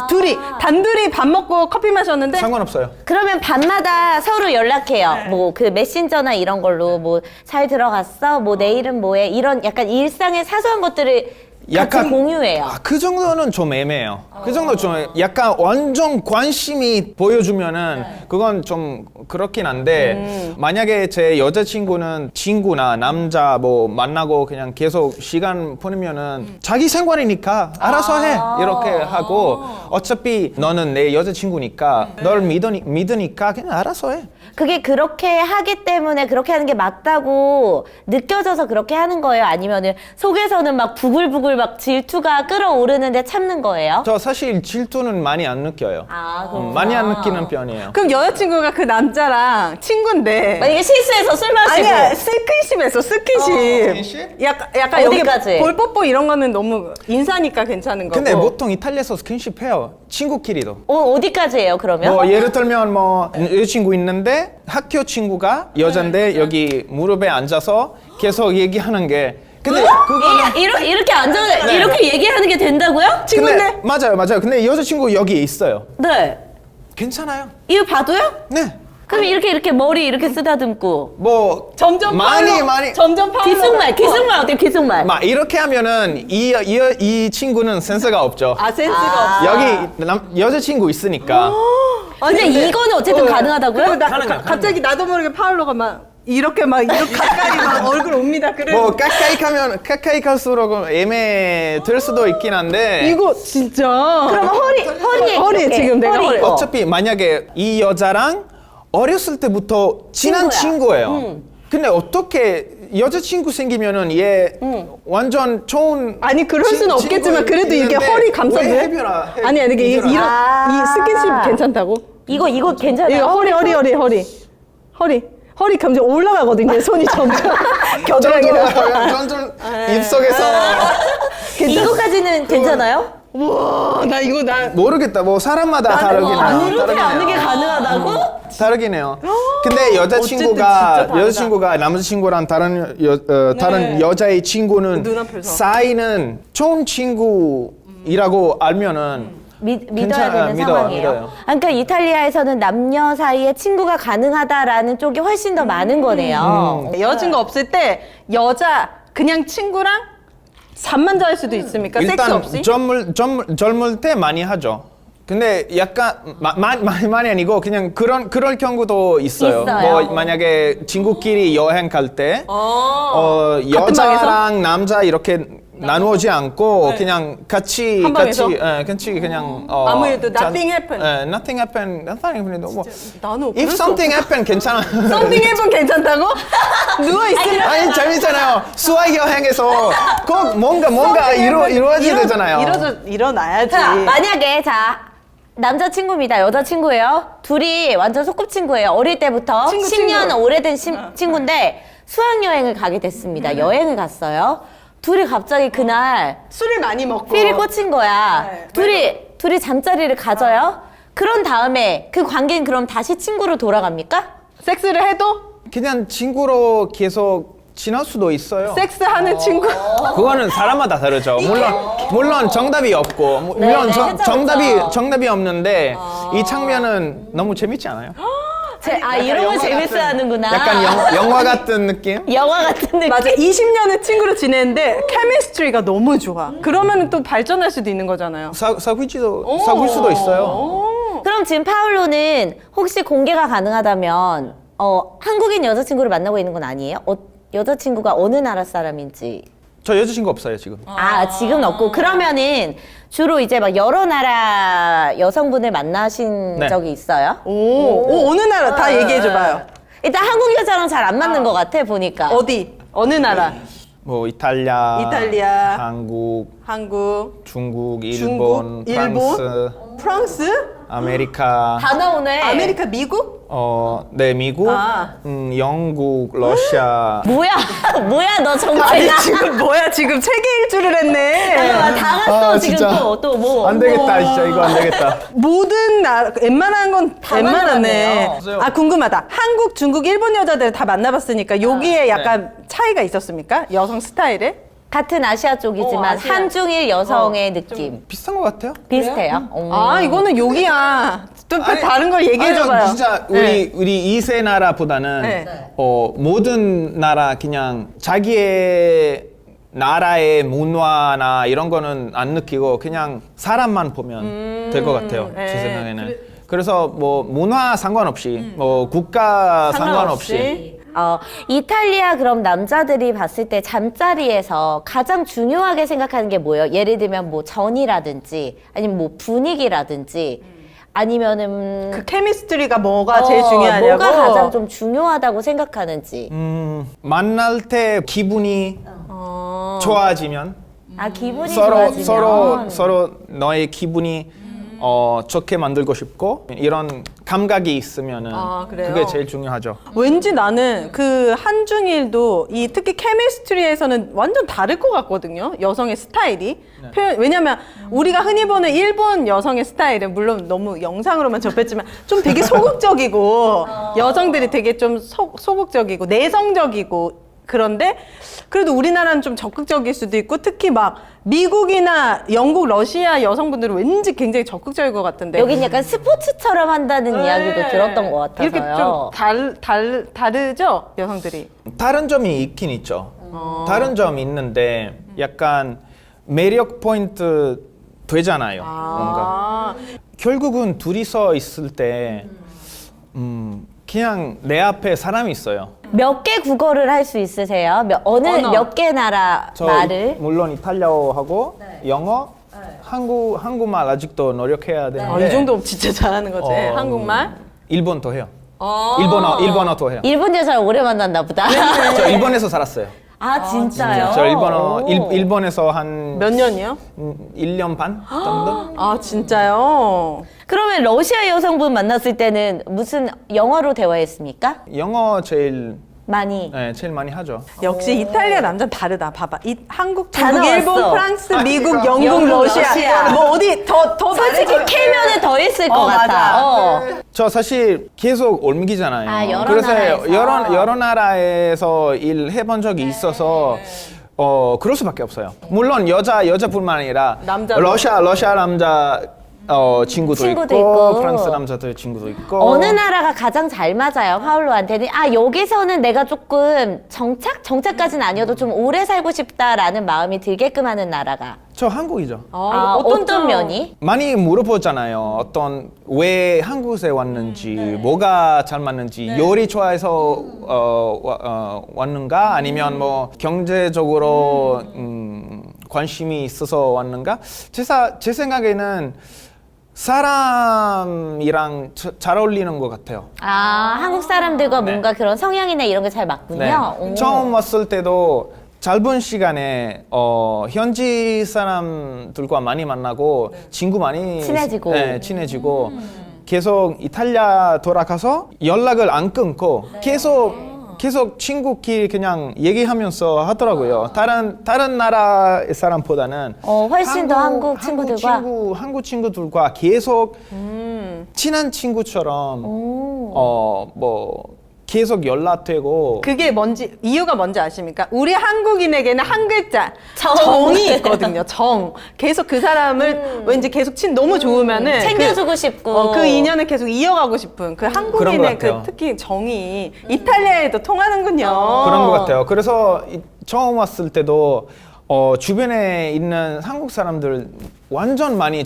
둘이 단둘이 밥 먹고 커피 마셨는데 상관없어요. 그러면 밤마다 서로 연락해요. 뭐 그 메신저나 이런 걸로 뭐 잘 들어갔어? 뭐 내일은 뭐해? 이런 약간 일상의 사소한 것들을 같이 공유해요. 그 정도는 좀 애매해요. 그 정도 좀 약간 완전 관심이 보여주면은 그건 좀 그렇긴 한데 만약에 제 여자친구는 친구나 남자 뭐 만나고 그냥 계속 시간 보내면은 자기 생활이니까 알아서 해 이렇게 하고 어차피 너는 내 여자친구니까 널 믿으니까 그냥 알아서 해. 그게 그렇게 하기 때문에 그렇게 하는 게 맞다고 느껴져서 그렇게 하는 거예요? 아니면은 속에서는 막 부글부글 막 질투가 끌어오르는데 참는 거예요? 저 사실 질투는 많이 안 느껴요. 많이 안 느끼는 편이에요. 그럼 여자친구가 그 남자랑 친구인데 만약에 실수해서 술 마시고 아니야 스킨십에서 스킨십 스킨십? 약간 여기 어디까지? 볼 뽀뽀 이런 거는 너무 인사니까 괜찮은 거고 근데 보통 이탈리아에서 스킨십 해요. 친구끼리도. 어디까지 해요 그러면? 뭐 예를 들면 뭐 여자친구 있는데 학교 친구가 여잔데 여기 무릎에 앉아서 계속 얘기하는 게 근데 그거는 이렇게 앉아 이렇게 얘기하는 게 된다고요? 친구인데 맞아요. 근데 여자친구 여기 있어요. 네. 괜찮아요. 이거 봐도요? 네. 그럼 이렇게 머리 이렇게 쓰다듬고 뭐 점점 많이 점점 파울로 기승말 어때요 기승말? 막 이렇게 하면은 이 친구는 센스가 없죠. 센스가 없어. 여기 여자친구 있으니까. 근데 이거는 어쨌든 가능하다고요? 그리고 가능해요. 갑자기 나도 모르게 파울로가 막 이렇게 막 이렇게 가까이 막 얼굴 옵니다. 그래. 뭐 가까이 갈수록 애매될 수도 있긴 한데 이거 진짜. 그러면 허리 허리 지금 내가 허리. 어차피 만약에 이 여자랑 어렸을 때부터 친한 친구예요. 근데 어떻게 여자친구 생기면은 얘 완전 좋은 아니 그럴 수는 없겠지만 그래도 이게 허리 감싸도 왜 돼? 해변아 아니 이게 이런 이 스킨십 괜찮다고? 이거 괜찮아요? 이거 허리 감정 올라가거든요. 손이 점점 겨드랑이랑. 점점 입속에서 이거까지는 괜찮아요? 우와 나 이거 나 모르겠다. 뭐 사람마다 다르긴 해요. 이렇게 하는 게 가능하다고? 다르긴 해요. 근데 어쨌든 여자친구가 진짜 다르다. 여자친구가 남자친구랑 다른 여자의 친구는 눈앞에서. 사이는 좋은 친구이라고 알면은 믿어야 괜찮아요. 되는 상황이에요. 믿어요. 그러니까 이탈리아에서는 남녀 사이에 친구가 가능하다라는 쪽이 훨씬 더 많은 거네요. 여자친구 없을 때 여자 그냥 친구랑 잠만 잘 수도 있습니까? 섹스 일단 없이? 젊을 때 많이 하죠. 근데 약간 많이 아니고 그냥 그럴 경우도 있어요. 있어요. 뭐 만약에 친구끼리 여행 갈 때 같은 여자랑 남자 이렇게 나누지 않고 그냥 같이 한 방에서? 그냥 아무 일도 nothing happen. nothing happen. nothing happen. 뭐 나는 if something happen 괜찮아. 썸띵 해본 괜찮다고? 누워 있으면 아니 재밌잖아요. 수학 여행에서 꼭 뭔가 이루어지야 되잖아요. 일어나야지. 자, 만약에 남자친구입니다. 여자친구예요. 둘이 완전 소꿉친구예요. 어릴 때부터 친구, 10년 친구. 오래된 친구인데 수학여행을 가게 됐습니다. 여행을 갔어요. 둘이 갑자기 그날 술을 많이 먹고 필이 꽂힌 거야. 네. 둘이 잠자리를 가져요. 그런 다음에 그 관계는 그럼 다시 친구로 돌아갑니까? 섹스를 해도 그냥 친구로 계속 지날 수도 있어요. 섹스하는 친구. 그거는 사람마다 다르죠. 물론 정답이 없고 물론 네, 그쵸. 정답이 없는데 이 장면은 너무 재밌지 않아요? 이런 걸 영화 재밌어 하는구나. 약간 영화 같은 느낌? 영화 같은 느낌. 맞아. 20년을 친구로 지냈는데 케미스트리가 너무 좋아. 그러면 또 발전할 수도 있는 거잖아요. 사귈 수도 있어요. 그럼 지금 파울로는 혹시 공개가 가능하다면 한국인 여자친구를 만나고 있는 건 아니에요? 여자친구가 어느 나라 사람인지. 저 여자친구 없어요 지금. 지금은 없고. 그러면은 주로 이제 막 여러 나라 여성분을 만나신 네. 적이 있어요? 어느 나라 다 얘기해 줘봐요. 일단 한국 여자랑 잘 안 맞는 것 같아 보니까. 어디? 어느 나라? 뭐 이탈리아, 한국, 중국, 일본, 프랑스, 프랑스? 아메리카, 다 나오네. 아메리카, 미국? 네 미국, 영국, 러시아. 뭐야 너 아니 정체가. 지금 뭐야 지금 세계 일주를 했네. 다 갔어 지금 진짜. 또 뭐. 안 되겠다 진짜 이거 안 되겠다. 모든 나라 웬만한 건 다 웬만하네. 만나봤네요. 궁금하다. 한국, 중국, 일본 여자들 다 만나봤으니까 여기에 약간 차이가 있었습니까? 여성 스타일에? 같은 아시아 쪽이지만 아시아. 한중일 여성의 느낌 비슷한 것 같아요. 비슷해요. 이거는 여기야. 또 아니, 다른 걸 얘기해줘봐요. 아니요, 진짜 네. 우리 이세 나라보다는 네. 모든 나라 그냥 자기의 나라의 문화나 이런 거는 안 느끼고 그냥 사람만 보면 될 것 같아요. 네. 제 생각에는. 그래서 뭐 문화 상관없이 뭐 국가 상관없이 이탈리아 그럼 남자들이 봤을 때 잠자리에서 가장 중요하게 생각하는 게 뭐예요? 예를 들면 뭐 전이라든지 아니면 뭐 분위기라든지 아니면은 그 케미스트리가 뭐가 제일 중요하냐고? 뭐가 가장 좀 중요하다고 생각하는지. 만날 때 기분이 좋아지면 기분이 좋아지면 서로 너의 기분이 좋게 만들고 싶고 이런 감각이 있으면은 그래요? 그게 제일 중요하죠. 왠지 나는 그 한중일도 이 특히 케미스트리에서는 완전 다를 것 같거든요. 여성의 스타일이. 왜냐면 우리가 흔히 보는 일본 여성의 스타일은 물론 너무 영상으로만 접했지만 좀 되게 소극적이고 여성들이 되게 좀 소극적이고 내성적이고 그런데 그래도 우리나라는 좀 적극적일 수도 있고 특히 막 미국이나 영국, 러시아 여성분들은 왠지 굉장히 적극적일 것 같은데 여긴 약간 스포츠처럼 한다는 이야기도 들었던 것 같아서요. 이렇게 좀 다르죠? 여성들이. 다른 점이 있긴 있죠. 다른 점이 있는데 약간 매력 포인트 되잖아요. 뭔가 결국은 둘이서 있을 때 그냥 내 앞에 사람이 있어요. 몇 개 국어를 할 수 있으세요? 어느 언어. 몇 개 나라 말을? 물론 이탈리아어하고 영어, 한국말 아직도 노력해야 되는데 이 정도 진짜 잘하는 거지. 한국말. 일본도 해요. 어. 일본어도 해요. 일본 여자를 오래 만났나 보다. 저 일본에서 살았어요. 아, 진짜요? 저 일본어 오. 일본에서 한 몇 년이요? 1년 반 정도? 아 진짜요? 그러면 러시아 여성분 만났을 때는 무슨 영어로 대화했습니까? 영어 제일 많이. 제일 많이 하죠. 역시 이탈리아 남자는 다르다. 봐봐. 한국, 다 중국, 일본, 나왔어. 프랑스, 미국, 그러니까. 영국, 러시아. 러시아. 뭐 어디 더 솔직히 많이 캐면은 더 있을 것 같아. 맞아. 어. 저 사실 계속 옮기잖아요. 아, 여러 그래서 나라에서. 여러 나라에서 일 해본 적이 있어서 그럴 수밖에 없어요. 물론 여자뿐만 아니라 남자도. 러시아 남자 친구도 있고 프랑스 남자들 친구도 있고 어느 나라가 가장 잘 맞아요, 파울로한테는? 아, 여기서는 내가 조금 정착까지는 아니어도 좀 오래 살고 싶다라는 마음이 들게끔 하는 나라가. 저 한국이죠. 어떤 면이? 많이 물어보잖아요. 왜 한국에 왔는지, 뭐가 잘 맞는지, 요리 좋아해서 왔는가? 아니면 뭐 경제적으로 관심이 있어서 왔는가? 제 생각에는 사람이랑 잘 어울리는 것 같아요. 아, 한국 사람들과 뭔가 그런 성향이나 이런 게 잘 맞군요. 오. 처음 왔을 때도 짧은 시간에 현지 사람들과 많이 만나고 친구 많이 친해지고. 친해지고 계속 이탈리아 돌아가서 연락을 안 끊고 계속 친구끼리 그냥 얘기하면서 하더라고요. 다른 나라 사람보다는 훨씬 더 한국 친구들과. 한국 친구들과 계속 친한 친구처럼 뭐 계속 연락되고 그게 이유가 뭔지 아십니까? 우리 한국인에게는 한 글자 정이 있거든요. 정. 계속 그 사람을 왠지 계속 너무 좋으면은 챙겨주고 싶고. 그 인연을 계속 이어가고 싶은 그 그런 것 한국인의 그 같아요. 특히 정이 이탈리아에도 통하는군요. 그런 것 같아요. 그래서 처음 왔을 때도 주변에 있는 한국 사람들 완전 많이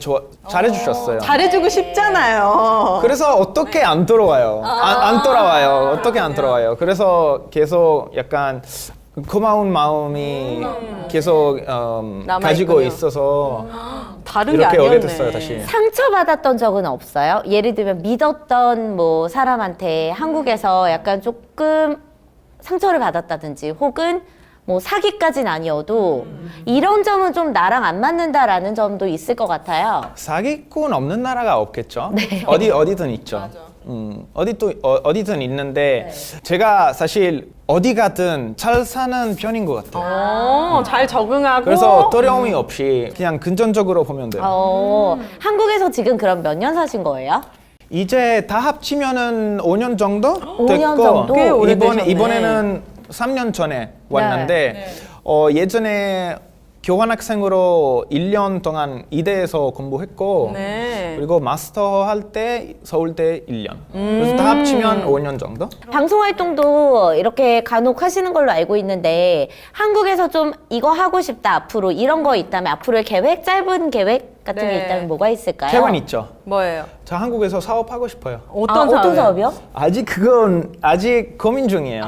잘해주셨어요. 잘해주고 싶잖아요. 그래서 어떻게 안 돌아와요? 안 돌아와요. 어떻게 안 돌아와요? 그래서 계속 약간 고마운 마음이 계속 가지고 있어서 다른 게 이렇게 아니었네. 오게 됐어요, 다시. 상처받았던 적은 없어요? 예를 들면 믿었던 뭐 사람한테 한국에서 약간 조금 상처를 받았다든지 혹은 뭐 사기까지는 아니어도 이런 점은 좀 나랑 안 맞는다라는 점도 있을 것 같아요. 사기꾼 없는 나라가 없겠죠. 어디든 있죠. 어디든 있는데 제가 사실 어디 가든 잘 사는 편인 것 같아요. 잘 적응하고. 그래서 두려움이 없이 그냥 긍정적으로 보면 돼요. 한국에서 지금 그럼 몇 년 사신 거예요? 이제 다 합치면은 5년 정도 5년 정도? 꽤 오래되셨네. 이번에는 3년 전에 왔는데 예전에 교환학생으로 1년 동안 이대에서 공부했고 네. 그리고 마스터 할 때 서울대 1년 그래서 다 합치면 5년 정도? 방송 활동도 이렇게 간혹 하시는 걸로 알고 있는데 한국에서 좀 이거 하고 싶다 앞으로 이런 거 있다면 앞으로의 계획, 짧은 계획 같은 게 있다면 뭐가 있을까요? 계획 있죠. 뭐예요? 저 한국에서 사업하고 싶어요. 어떤 사업이요? 아직 고민 중이에요.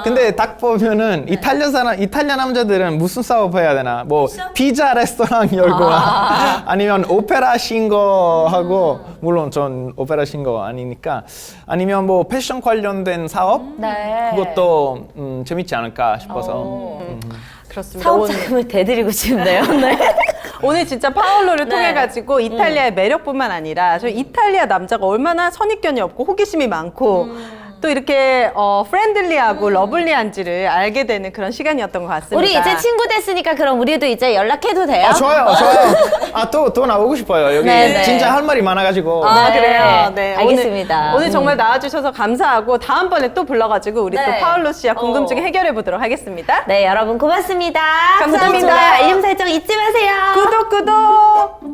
근데 딱 보면은 이탈리아 남자들은 무슨 사업 해야 되나? 뭐 피자 레스토랑 열고 아니면 오페라 싱거하고 물론 전 오페라 싱거 아니니까 아니면 뭐 패션 관련된 사업 네. 그것도 재밌지 않을까 싶어서 그렇습니다. 사업 자금을 대드리고 싶네요. 네. 오늘 진짜 파울로를 네. 통해 가지고 이탈리아의 매력뿐만 아니라 저희 이탈리아 남자가 얼마나 선입견이 없고 호기심이 많고 또 이렇게 프렌들리하고 러블리한지를 알게 되는 그런 시간이었던 것 같습니다. 우리 이제 친구 됐으니까 그럼 우리도 이제 연락해도 돼요? 좋아요. 또 나오고 싶어요. 여기 네. 진짜 할 말이 많아가지고. 아, 네. 그래요. 네. 알겠습니다. 오늘 정말 나와주셔서 감사하고 다음번에 또 불러가지고 우리 또 네. 파울로 씨와 궁금증 해결해 보도록 하겠습니다. 네, 여러분 고맙습니다. 감사합니다. 구독, 좋아요, 알림 설정 잊지 마세요. 구독!